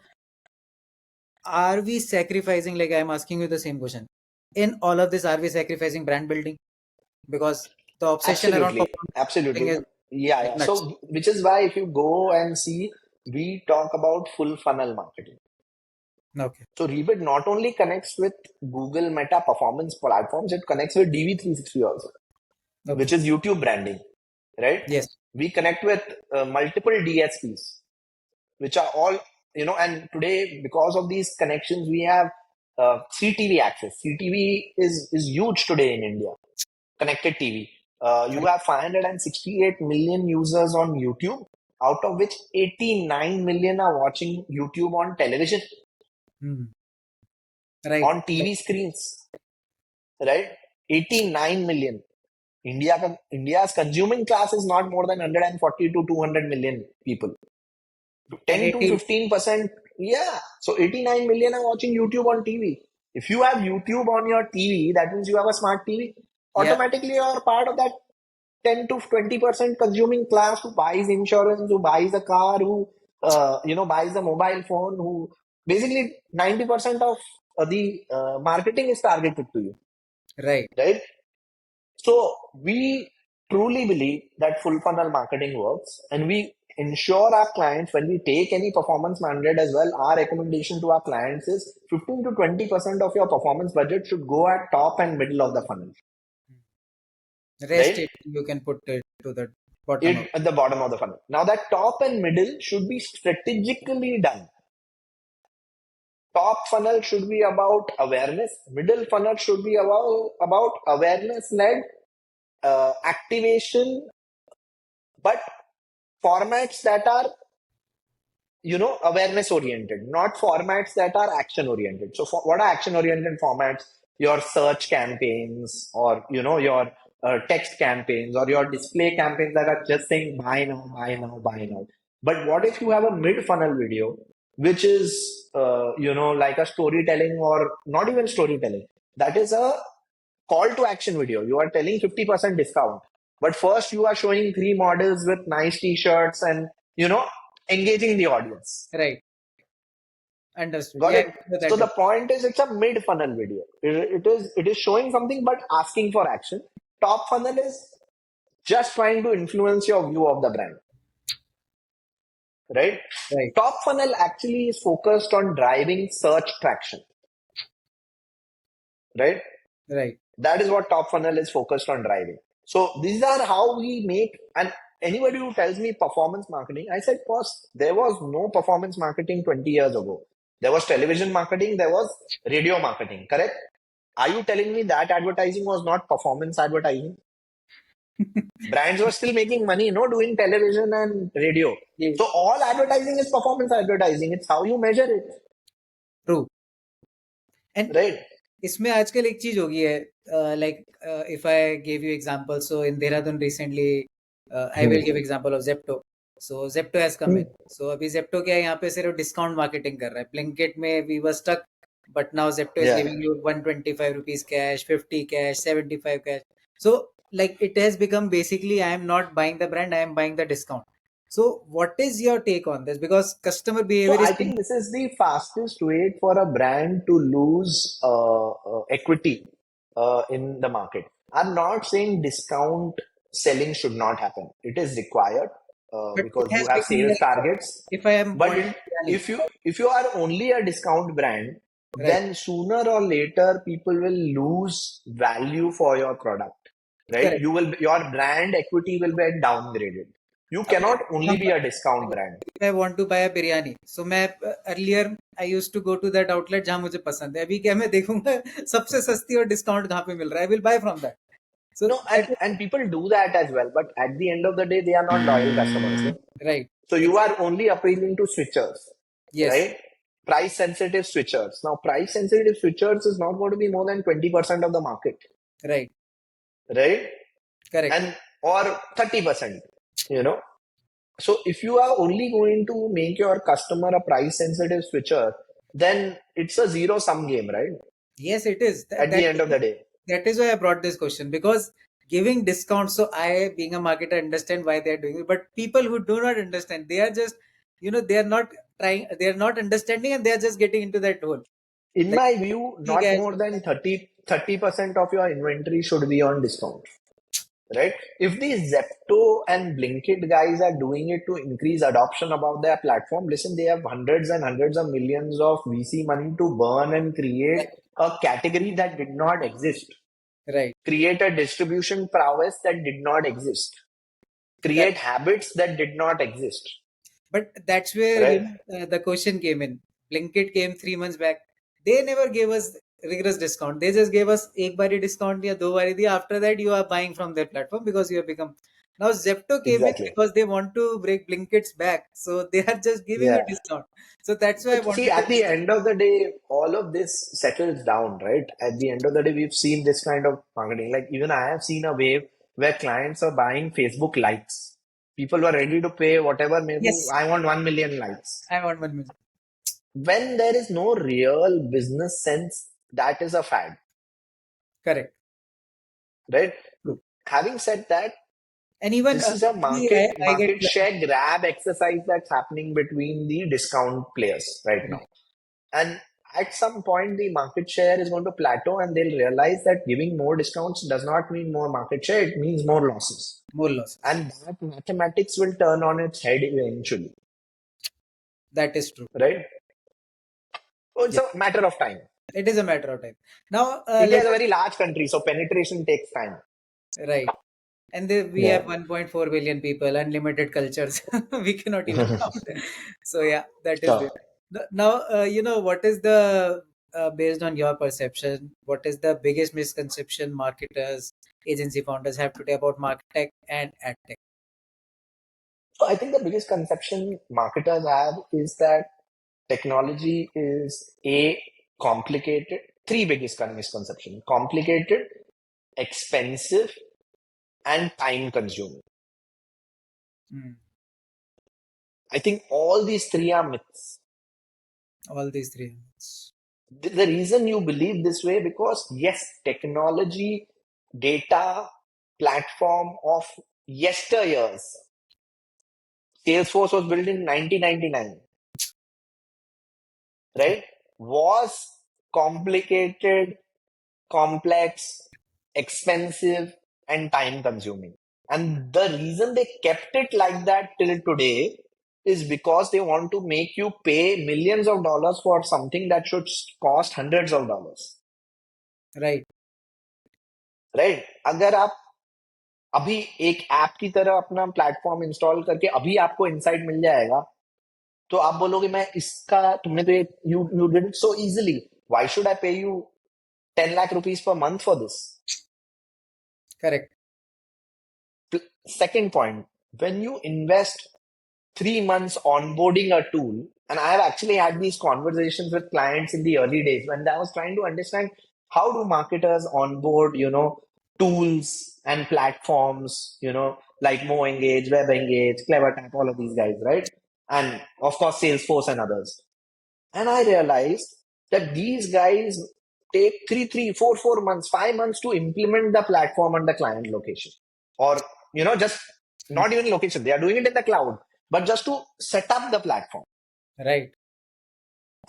are we sacrificing, like I'm asking you the same question, in all of this, are we sacrificing brand building? Because the obsession around absolutely, performance marketing absolutely. is Yeah, like yeah. nuts. So, which is why if you go and see, we talk about full funnel marketing. Okay. So ReBid not only connects with Google Meta performance platforms, it connects with DV360 also, which Okay. is YouTube branding, right? Yes. We connect with multiple DSPs, which are all, and today, because of these connections, we have CTV access. CTV is huge today in India, connected TV. You Correct. have 568 million users on YouTube, out of which 89 million are watching YouTube on television, Hmm. Right. on TV screens, right? 89 million. India's consuming class is not more than 140 to 200 million people. And 10 to 80, 15%. Yeah. So 89 million are watching YouTube on TV. If you have YouTube on your TV, that means you have a smart TV. yeah, Automatically, you are part of that 10 to 20% consuming class who buys insurance, who buys a car, who buys a mobile phone, who basically 90% of the marketing is targeted to you, right. right? So we truly believe that full funnel marketing works, and we ensure our clients when we take any performance mandate as well. Our recommendation to our clients is 15 to 20% of your performance budget should go at top and middle of the funnel, Rest right? it, you can put it to the bottom It up. at the bottom of the funnel. Now that top and middle should be strategically done. Top funnel should be about awareness. Middle funnel should be about awareness led activation, but formats that are awareness oriented, not formats that are action oriented. So for, what are action oriented formats? Your search campaigns, or your text campaigns, or your display campaigns that are just saying buy now, buy now, buy now. But what if you have a mid funnel video which is like a storytelling, or not even storytelling, that is a call to action video. You are telling 50% discount, but first you are showing three models with nice t-shirts and engaging the audience. Right. Understood. Got Yeah, it? I know So that. the point is, it's a mid funnel video. It is showing something but asking for action. Top funnel is just trying to influence your view of the brand, right? Right. Top funnel actually is focused on driving search traction, right? Right. That is what top funnel is focused on driving. So these are how we make. And anybody who tells me performance marketing, I said, boss, there was no performance marketing 20 years ago. There was television marketing, there was radio marketing, correct? Are you telling me that advertising was not performance advertising? Brands were still making money, doing television and radio. Yes. So all advertising is performance advertising. It's how you measure it, True. And right? इसमें आजकल एक चीज हो गई है like if I give you example so in Dehradun recently I will give example of Zepto so Zepto has come in so अभी Zepto क्या है यहाँ पे सिर्फ डिस्काउंट मार्केटिंग कर रहा है ब्लिंकिट में we were stuck but now Zepto is Yeah. Giving you 125 rupees cash 50 cash 75 cash so like it has become basically I am not buying the brand, I am buying the discount. So what is your take on this, because customer So behavior is I think this is the fastest way for a brand to lose equity in the market. I'm not saying discount selling should not happen. It is required but it because you has have become sales like targets. if I am But wanting biryani, if you are only a discount brand, right. then sooner or later people will lose value for your product, right? Correct. Your brand equity will be downgraded. You अब मैं cannot only be example, a discount brand. if I want to buy a biryani, so मैं earlier I used to go to that outlet जहाँ मुझे पसंद है. अभी क्या मैं देखूंगा सबसे सस्ती और डिस्काउंट कहाँ पे मिल रहा है. I will buy from that. So No, that and people do that as well, but at the end of the day, they are not loyal customers. No? right. So you are Exactly. only appealing to switchers, Yes. right? Price sensitive switchers. Now, price sensitive switchers is not going to be more than 20% of the market, Right. right? Correct. And or 30%, you know. So if you are only going to make your customer a price sensitive switcher, then it's a zero sum game, right? Yes, it is. At the end of the day. That is why I brought this question, because giving discounts. So I, being a marketer, understand why they are doing it. But people who do not understand, they are just, they are not trying. They are not understanding, and they are just getting into that hole. In Like my view, ठीक not है more ऐसा होता than है. 30% of your inventory should be on discount, right? If these Zepto and Blinkit guys are doing it to increase adoption about their platform, listen, they have hundreds and hundreds of millions of VC money to burn and create a category that did not exist, Right. create a distribution prowess that did not exist, Correct. create habits that did not exist, But that's where right? the question came in. Blinkit came 3 months back. They never gave us rigorous discount. They just gave us एक बारी discount या 2 बारी दिया. After that, you are buying from their platform because you have become. Now Zepto came in Exactly. because they want to break Blinkit's back, so they are just giving you Yeah. discount. So that's why I But see, wanted to at the discuss. end of the day, all of this settles down, right? At the end of the day, we've seen this kind of marketing. Like even I have seen a wave where clients are buying Facebook likes. People were ready to pay whatever, maybe Yes, I want 1 million likes. I want 1 million. When there is no real business sense, that is a fad, Correct. right? True. Having said that, And even this is a see, market I get market share grab exercise that's happening between the discount players right now. And at some point, the market share is going to plateau, and they'll realize that giving more discounts does not mean more market share, it means more losses. more losses. And that mathematics will turn on its head eventually, That is true. right? So it's Yeah, a matter of time. it is a matter of time. Now, India let is a us very large country, so penetration takes time. right. And we Yeah. have 1.4 billion people, unlimited cultures. We cannot even count. So yeah, that is there. Sure. Now, what is the based on your perception, what is the biggest misconception marketers, agency founders have today about MarTech and AdTech? So I think the biggest conception marketers have is that technology is a complicated, three biggest misconception: complicated, expensive, and time consuming. Hmm. I think all these three are myths. All these three elements. The reason you believe this way, because yes, technology, data, platform of yesteryears. Salesforce was built in 1999, right? Was complicated, complex, expensive, and time consuming. And the reason they kept it like that till today is because they want to make you pay millions of dollars for something that should cost hundreds of dollars. Right, right अगर आप अभी एक app की तरह अपना platform install करके अभी आपको इनसाइट मिल जाएगा तो आप बोलोगे मैं इसका तुमने तो you you did it so easily why should I पे you 10 lakh rupees per month for this. correct. Second point, when you invest 3 months onboarding a tool, and I have actually had these conversations with clients in the early days when I was trying to understand how do marketers onboard, tools and platforms, like Mo Engage, Web Engage, CleverTap, all of these guys, right? And of course, Salesforce and others. And I realized that these guys take 4 months, 5 months to implement the platform on the client location. Or, just Hmm. not even location, they are doing it in the cloud, but just to set up the platform. Right,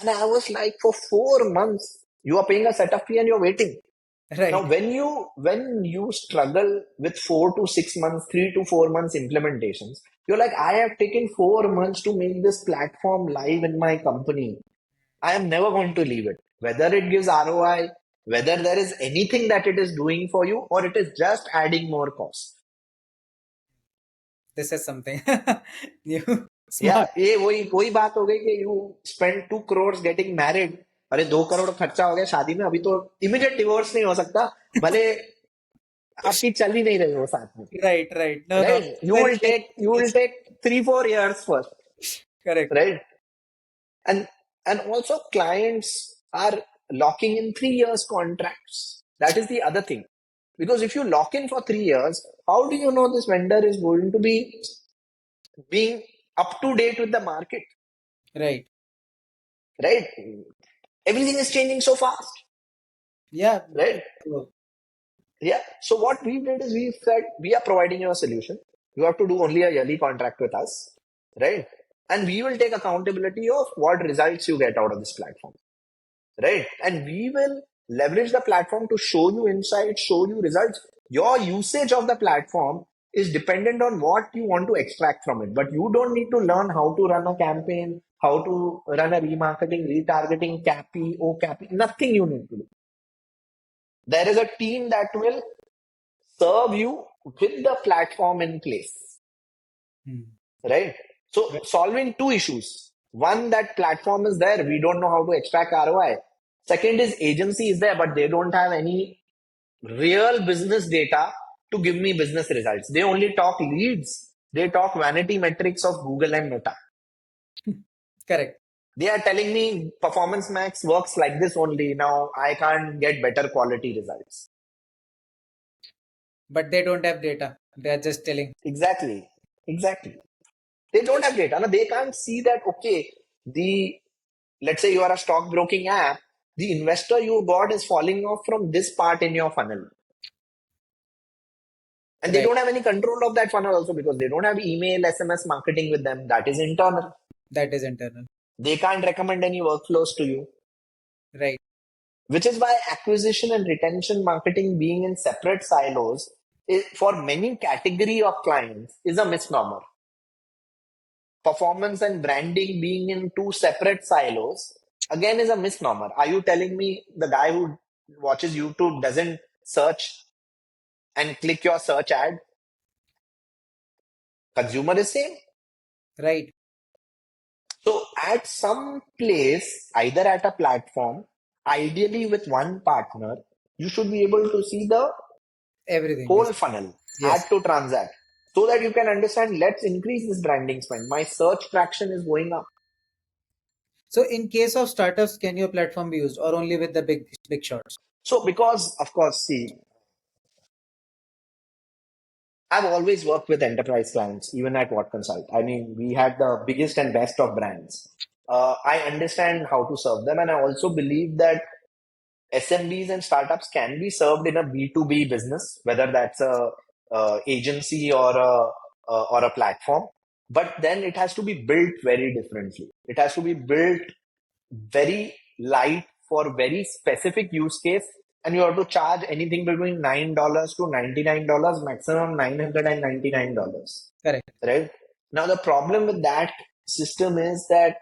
And I was like, for 4 months, you are paying a setup fee and you're waiting. Now, right, when you struggle with 4 to 6 months, 3 to 4 months implementations, you're like, I have taken 4 months to make this platform live in my company. I am never going to leave it. Whether it gives ROI, whether there is anything that it is doing for you, or it is just adding more cost. this is something new, या smart. ये वही वही बात हो गई कि you spend 2 crores getting married. अरे 2 करोड़ खर्चा हो गया शादी में, अभी तो इमीडिएट डिवोर्स नहीं हो सकता, भले आपकी चल ही नहीं रही हो साथ में. Right, right. No, no, Right? You very, will very take you will best. take 3-4 years first, Correct. right? And also clients are locking in 3 years contracts. That is the other thing. Because if you lock in for 3 years, how do you know this vendor is going to be being up to date with the market? Right. Right? Everything is changing so fast. Yeah. Right? True. Yeah. So what we did is we said we are providing you a solution. You have to do only a yearly contract with us. Right? And we will take accountability of what results you get out of this platform. Right? And we will leverage the platform to show you insights, show you results. Your usage of the platform is dependent on what you want to extract from it. But you don't need to learn how to run a campaign, how to run a remarketing, retargeting, CAPI, OCAPI, nothing you need to do. There is a team that will serve you with the platform in place. Hmm. Right? So Right. solving two issues. One, that platform is there. We don't know how to extract ROI. Second is agency is there, but they don't have any real business data to give me business results. They only talk leads. They talk vanity metrics of Google and Meta. Correct. They are telling me Performance Max works like this only. Now I can't get better quality results. But they don't have data. They are just telling. Exactly. Exactly. They don't have data. No, they can't see that, okay, the let's say you are a stockbroking app, the investor you got is falling off from this part in your funnel. And they Right. don't have any control of that funnel also because they don't have email, SMS marketing with them. That is internal. That is internal. They can't recommend any workflows to you, Right. which is why acquisition and retention marketing being in separate silos for many category of clients is a misnomer. Performance and branding being in two separate silos again is a misnomer. Are you telling me the guy who watches YouTube doesn't search and click your search ad? Consumer is same. Right. So at some place, either at a platform, ideally with one partner, you should be able to see the Everything is. whole funnel, Yes. add to transact, so that you can understand, let's increase this branding spend. My search traction is going up. So in case of startups, can your platform be used or only with the big shots? So because, of course, see, I've always worked with enterprise clients, even at WhatConsult. I mean, we had the biggest and best of brands. I understand how to serve them, and I also believe that SMBs and startups can be served in a B2B business, whether that's a agency or a platform. But then it has to be built very differently. It has to be built very light for very specific use case, and you have to charge anything between $9 to $99, maximum $999. Correct. Right now, the problem with that system is that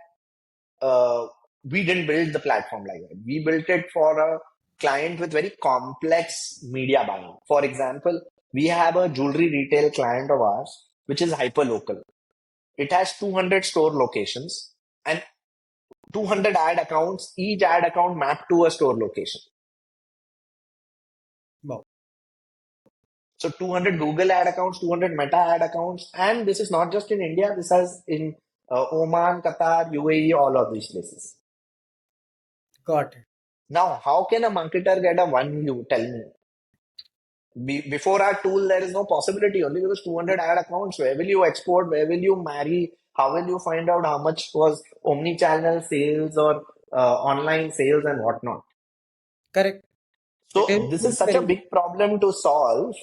we didn't build the platform like that. We built it for a client with very complex media buying. For example, we have a jewelry retail client of ours, which is hyper local. It has 200 store locations and 200 ad accounts, each ad account mapped to a store location. Wow. So 200 Google ad accounts, 200 Meta ad accounts, and this is not just in India. This is in Oman, Qatar, UAE, all of these places. Got it. Now, how can a marketer get a one view? Tell me. Before our tool, there is no possibility only because 200 ad accounts. Where will you export? Where will you marry? How will you find out how much was omni-channel sales or online sales and whatnot? Correct. It So this is is such a very big problem to solve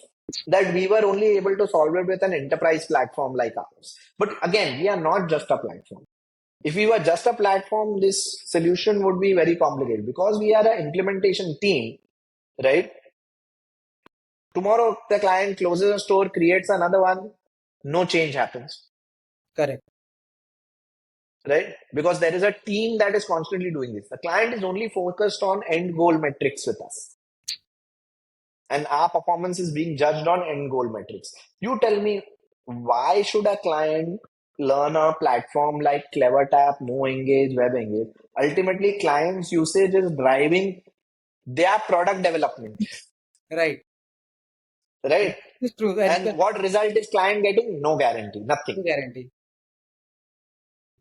that we were only able to solve it with an enterprise platform like ours. But again, we are not just a platform. If we were just a platform, this solution would be very complicated because we are an implementation team, right? Tomorrow, the client closes a store, creates another one, no change happens, correct. right? Because there is a team that is constantly doing this. The client is only focused on end goal metrics with us. And our performance is being judged on end goal metrics. You tell me, why should a client learn a platform like CleverTap, MoEngage, WebEngage? Ultimately, clients' usage is driving their product development, Right. right? It's true. And And what result is client getting? No guarantee, nothing. no guarantee.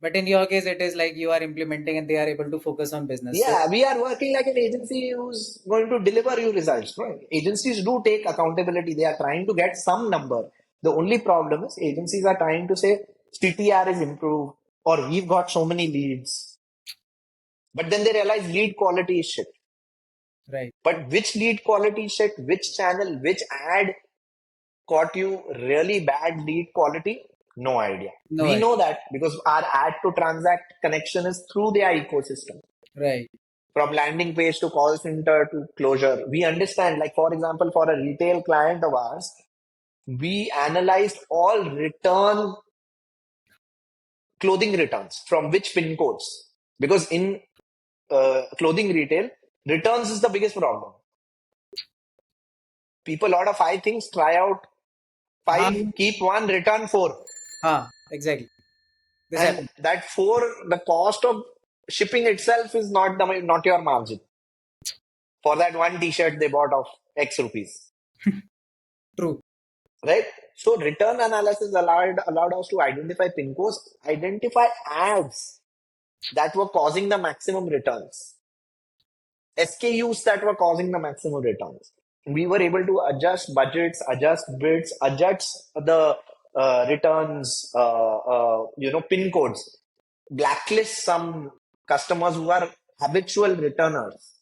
But in your case, it is like you are implementing and they are able to focus on business. So Yeah, we are working like an agency who's going to deliver you results. Right? Agencies do take accountability. They are trying to get some number. The only problem is agencies are trying to say CTR is improved or we've got so many leads. But then they realize lead quality is shit. right. But which lead quality is shit, which channel, which ad caught you really bad lead quality? No idea. No We idea. know that because our ad to transact connection is through their ecosystem. Right. From landing page to call center to closure. We understand, like, for example, for a retail client of ours, we analyzed all clothing returns from which pin codes. Because in clothing retail, returns is the biggest problem. People order five things, try out Huh? five, keep one, return four. Huh. Exactly. This And happens. that four, the cost of shipping itself is not your margin for that one t-shirt they bought of X rupees. True. Right? So return analysis allowed us to identify pin codes, identify ads that were causing the maximum returns, SKUs that were causing the maximum returns. we were able to adjust budgets, adjust bids, adjust the returns, pin codes, blacklist some customers who are habitual returners.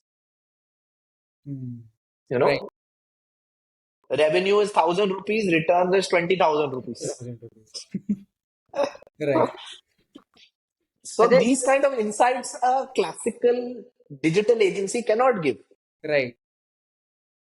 Hmm. You Right. know, revenue is 1,000 rupees, returns is 20,000 rupees. 1,000 rupees. Right. So these kind of insights a classical digital agency cannot give. Right.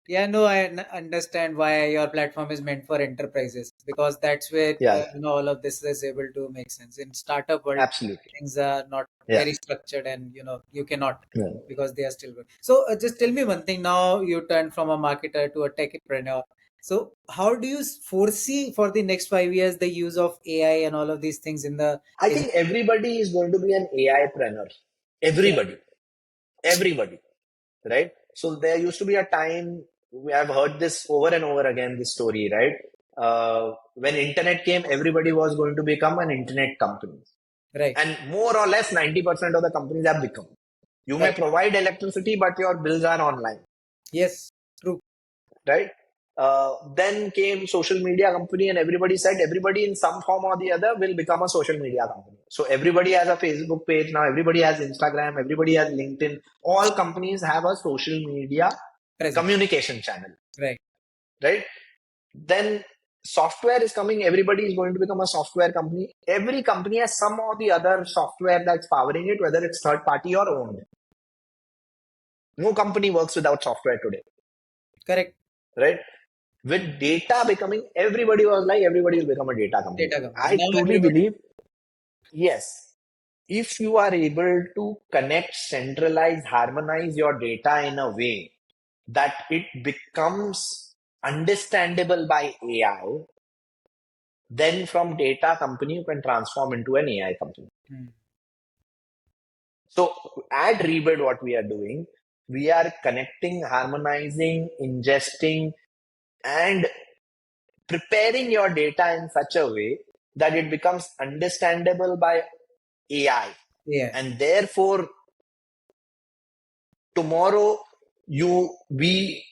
Yeah, no, I understand why your platform is meant for enterprises, because that's where Yeah, all of this is able to make sense. In startup world, absolutely. things are not Yeah. very structured, and you cannot, Yeah. because they are still good. So just tell me one thing. Now you turn from a marketer to a techpreneur. So how do you foresee for the next 5 years the use of AI and all of these things in the I agent? think everybody is going to be an AI-preneur. Yeah. Everybody, right? So there used to be a time, we have heard this over and over again, this story, right? When internet came, everybody was going to become an internet company. Right. And more or less 90% of the companies have become. You may Correct. provide electricity, but your bills are online, Yes. True. right? Then came social media company, and everybody said everybody in some form or the other will become a social media company. So everybody has a Facebook page now, everybody has Instagram, everybody has LinkedIn. All companies have a social media Present. communication channel, Right. right? Then software is coming, everybody is going to become a software company. Every company has some or the other software that's powering it, whether it's third party or owned. No company works without software today, Correct. right? With data becoming, everybody was like, everybody will become a data company. Data company. I Now truly everybody. believe, yes, if you are able to connect, centralize, harmonize your data in a way that it becomes understandable by AI, then from data company, you can transform into an AI company. Hmm. So at ReBid, what we are doing, we are connecting, harmonizing, ingesting, and preparing your data in such a way that it becomes understandable by AI. Yeah. And therefore, tomorrow, we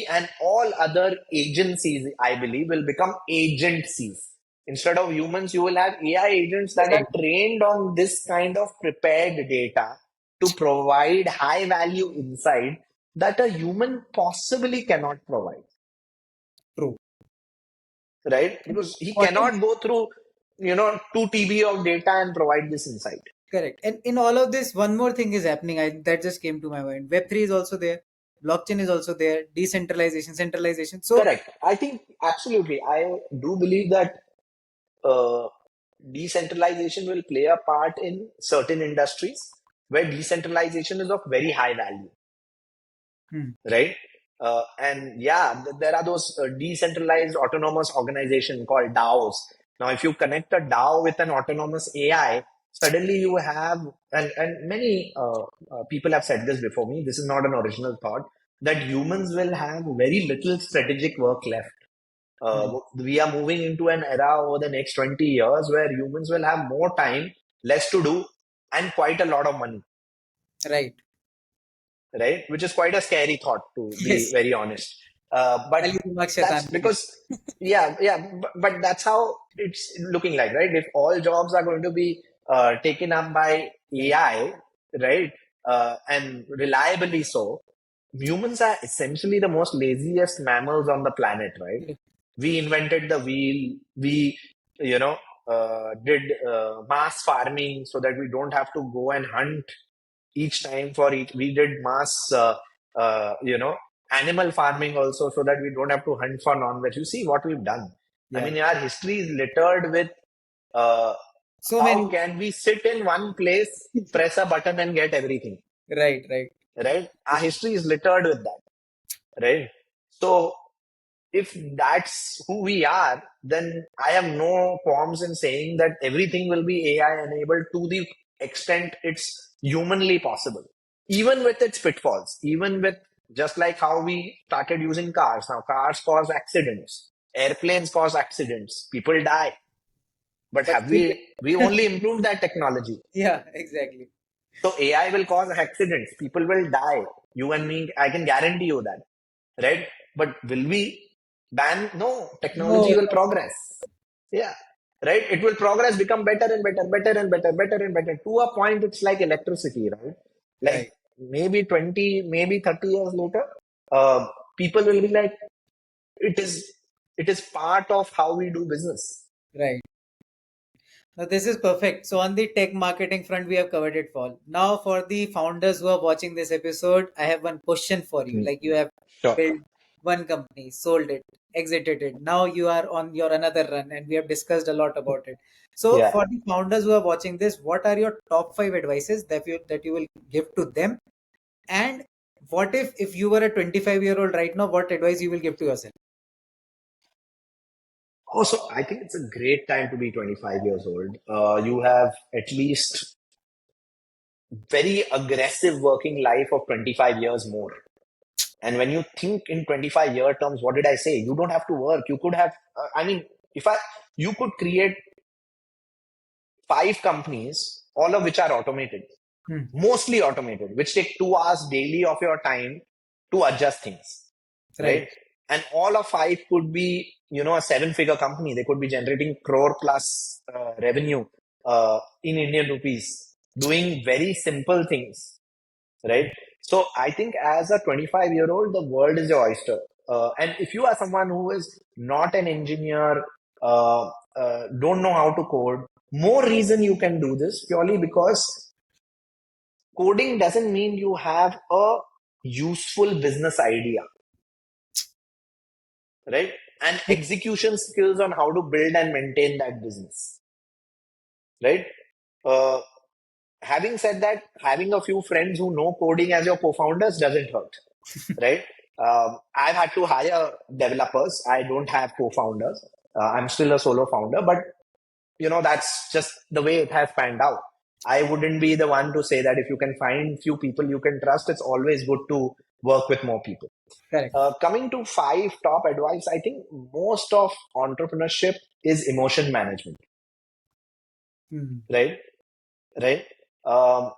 and all other agencies, I believe, will become agencies. Instead of humans, you will have AI agents that are Right. trained on this kind of prepared data to provide high value insight that a human possibly cannot provide, True. right? And Because he what is cannot go through, 2 TB of data and provide this insight. correct? And in all of this, one more thing is happening. That just came to my mind. Web3 is also there. Blockchain is also there. Decentralization, centralization. So Correct. I think absolutely. I do believe that uh, decentralization will play a part in certain industries where decentralization is of very high value, hmm, right? And yeah, there are those decentralized autonomous organization called DAOs. Now, if you connect a DAO with an autonomous AI, suddenly you have, and many people have said this before me, this is not an original thought, that humans will have very little strategic work left. hmm, We are moving into an era over the next 20 years where humans will have more time, less to do, and quite a lot of money, right. right? Which is quite a scary thought, to be Yes. very honest. But Ali Dimak that's Shaitan Bani. because, yeah, but that's how it's looking like, right? If all jobs are going to be taken up by Right. AI, right, and reliably so, humans are essentially the most laziest mammals on the planet, right? Yeah. We invented the wheel. We, you know, did mass farming so that we don't have to go and hunt each time for each. We did mass, uh, you know, animal farming also so that we don't have to hunt for non-veg. You see what we've done. I Yeah. mean, our history is littered with uh, So how many. can we sit in one place, press a button, and get everything, Right. Right. right? Our history is littered with that, right? So if that's who we are, then I have no qualms in saying that everything will be AI enabled to the extent it's humanly possible, even with its pitfalls, even with just like how we started using cars. Now, cars cause accidents, airplanes cause accidents, people die. But But have we only improved that technology? yeah, exactly. So AI will cause accidents, people will die. You and me, I can guarantee you that, right? But will we ban? No, No, technology will progress. Yeah. Right? It will progress, become better and better, better and better, better and better. To a point, it's like electricity, right? Like right, maybe 20, maybe 30 years later, uh, people will be like, it is it is part of how we do business. right. Now, this is perfect. So, on the tech marketing front, we have covered it all. Now, for the founders who are watching this episode, I have one question for you. Hmm. Like, you have Sure. built one company, sold it, exited it. Now, you are on your another run, and we have discussed a lot about it. So, Yeah. for the founders who are watching this, what are your top five advices that you will give to them? And what if you were a 25-year-old right now, what advice you will give to yourself? Also, I think it's a great time to be 25 years old. You have at least very aggressive working life of 25 years more. And when you think in 25-year terms, what did I say? You don't have to work. You could have, if you could create 5 companies, all of which are automated, Hmm. mostly automated, which take 2 hours daily of your time to adjust things, Right. right? And all of 5 could be, a 7-figure company. They could be generating crore plus revenue in Indian rupees, doing very simple things, right? So I think as a 25-year-old, the world is your oyster. And if you are someone who is not an engineer, don't know how to code, more reason you can do this purely because coding doesn't mean you have a useful business idea, right? And execution skills on how to build and maintain that business, right? Uh, Having said that, having a few friends who know coding as your co-founders doesn't hurt, right? I've had to hire developers. I don't have co-founders. I'm still a solo founder, but that's just the way it has panned out. I wouldn't be the one to say that if you can find few people you can trust, it's always good to work with more people. Correct. Coming to 5 top advice, I think most of entrepreneurship is emotion management, Hmm. right? Right? Um,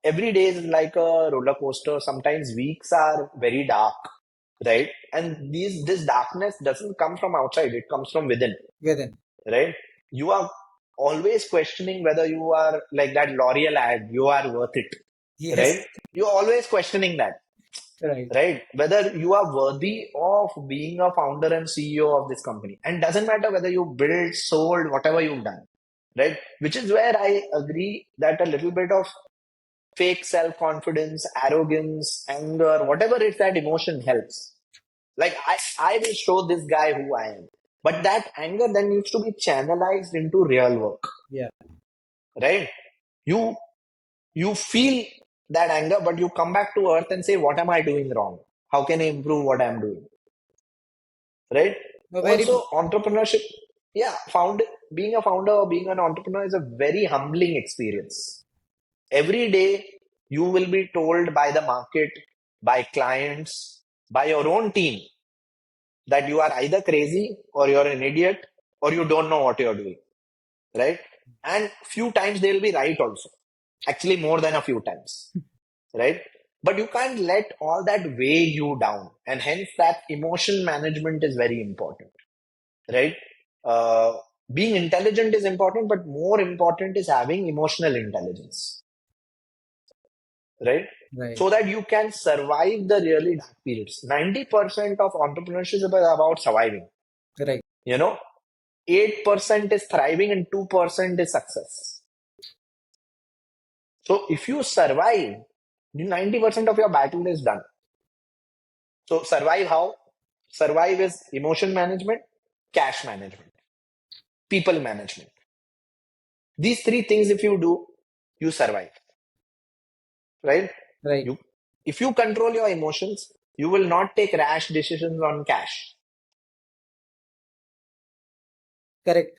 every day is like a roller coaster. Sometimes weeks are very dark, right? And this darkness doesn't come from outside; it comes from within, Within. right? You are always questioning whether you are like that L'Oreal ad, you are worth it, Yes. right? You're always questioning that, Right. right? Whether you are worthy of being a founder and CEO of this company. And doesn't matter whether you built, sold, whatever you've done, right? Which is where I agree that a little bit of fake self-confidence, arrogance, anger, whatever it is, that emotion helps. Like I will show this guy who I am. But that anger then needs to be channelized into real work, Yeah. right? You you feel that anger, but you come back to earth and say, what am I doing wrong? How can I improve what I'm doing? Right? A very Also, entrepreneurship, yeah, being a founder or being an entrepreneur is a very humbling experience. Every day, you will be told by the market, by clients, by your own team that you are either crazy or you're an idiot or you don't know what you're doing, right? And few times they'll be right also. Actually, more than a few times, right? But you can't let all that weigh you down. And hence, that emotion management is very important, right? Uh, Being intelligent is important, but more important is having emotional intelligence, right? right. So that you can survive the really dark periods. 90% of entrepreneurship is about surviving. Right. You know, 8% is thriving and 2% is success. So if you survive, 90% of your battle is done. So survive how? Survive is emotion management, cash management, people management. These 3 things, if you do, you survive, right? Right. You, if you control your emotions, you will not take rash decisions on cash. Correct.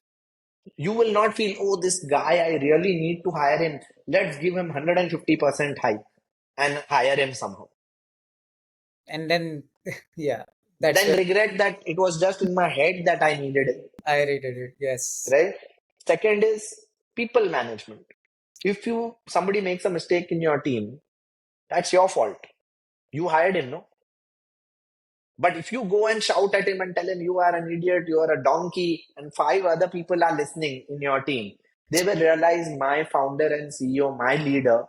You will not feel, oh, this guy, I really need to hire him. Let's give him 150% hike and hire him somehow. And then, yeah, that's Then where regret that it was just in my head that I needed it, I rated it. Yes. right? Second is people management. If somebody makes a mistake in your team, that's your fault. You hired him, no? But if you go and shout at him and tell him you are an idiot, you are a donkey, and five other people are listening in your team, they will realize my founder and CEO, my leader,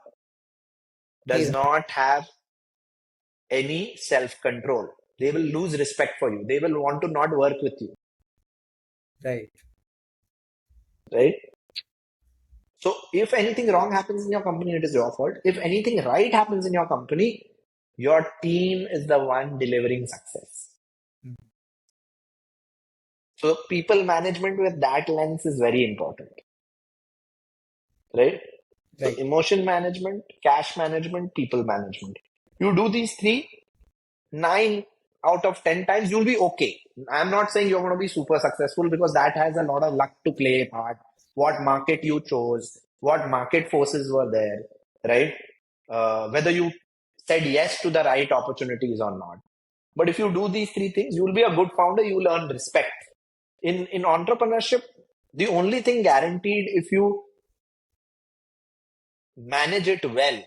does He's not have any self control. They will lose respect for you. They will want to not work with you, right. right? So if anything wrong happens in your company, it is your fault. If anything right happens in your company, your team is the one delivering success. Mm. So people management with that lens is very important, right? So Right. emotion management, cash management, people management. You do these three, 9 out of 10 times, you'll be okay. I'm not saying you're going to be super successful because that has a lot of luck to play a part. What market you chose, what market forces were there, right? Whether you said yes to the right opportunities or not. But if you do these three things, you will be a good founder. You will earn respect. In entrepreneurship, the only thing guaranteed if you manage it well,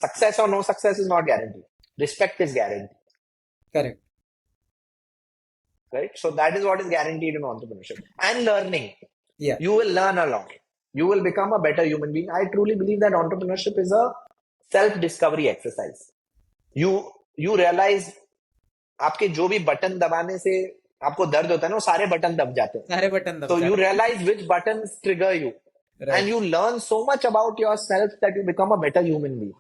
success or no success is not guaranteed. Respect is guaranteed, Correct. right? So that is what is guaranteed in entrepreneurship. And learning. Yeah. You will learn a lot. You will become a better human being. I truly believe that entrepreneurship is a self-discovery exercise. You realize आपके जो भी button दबाने से आपको दर्द होता है ना वो सारे बटन दब जाते हैं. सारे बटन दब So you जाते realize which buttons trigger you. हैं. And Right. you learn so much about yourself that you become a better human being.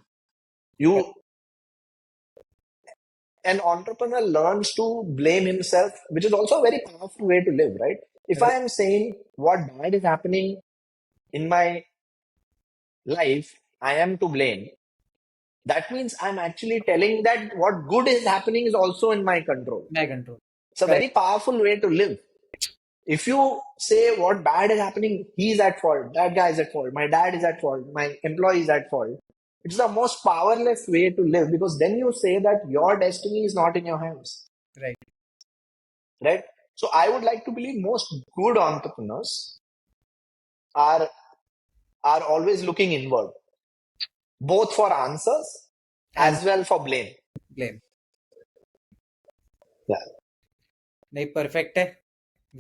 An entrepreneur learns to blame himself, which is also a very powerful way to live, right? If I Right. am saying what bad is happening in my life, I am to blame. That means I'm actually telling that what good is happening is also in my control. My control. It's a Correct. very powerful way to live. If you say what bad is happening, he's at fault, that guy is at fault, my dad is at fault, my employee is at fault, it's the most powerless way to live because then you say that your destiny is not in your hands. Right. Right? So I would like to believe most good entrepreneurs are always looking inward, both for answers And as well for blame. blame. Yeah. नहीं perfect है.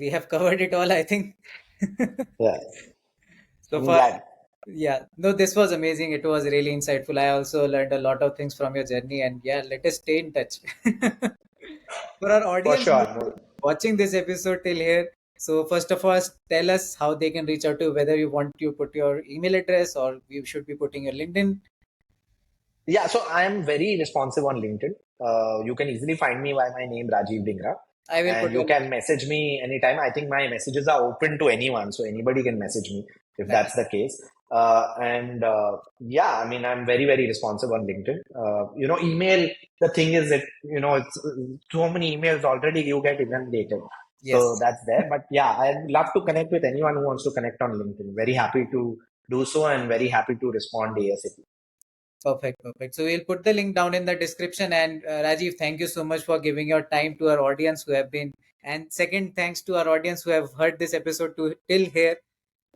We have covered it all, I think. Yeah. So I'm far, glad. yeah. No, this was amazing. It was really insightful. I also learned a lot of things from your journey, and yeah, let us stay in touch. For our For audience who sure. is watching this episode till here, so first of all, tell us how they can reach out to you, whether you want to put your email address or you should be putting your LinkedIn. Yeah, so I am very responsive on LinkedIn. You can easily find me by my name, Rajiv Dingra. I will And put you your can message me anytime. I think my messages are open to anyone, so anybody can message me if Nice. that's the case. Yeah, I mean, I'm very, very responsive on LinkedIn. Email, the thing is that, it's so many emails already, you get inundated. Yes. So that's there. But yeah, I'd love to connect with anyone who wants to connect on LinkedIn. Very happy to do so and very happy to respond ASAP. Perfect, perfect. So we'll put the link down in the description. And Rajiv, thank you so much for giving your time to our audience who have been. And second, thanks to our audience who have heard this episode till here.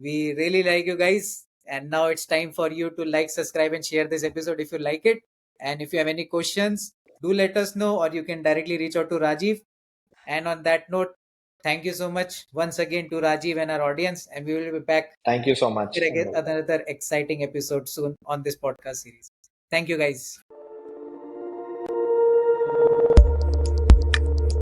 We really like you guys. And now it's time for you to like, subscribe, and share this episode if you like it. And if you have any questions, do let us know, or you can directly reach out to Rajiv. And on that note, thank you so much once again to Rajiv and our audience. And we will be back Thank you so much. with another exciting episode soon on this podcast series. Thank you, guys.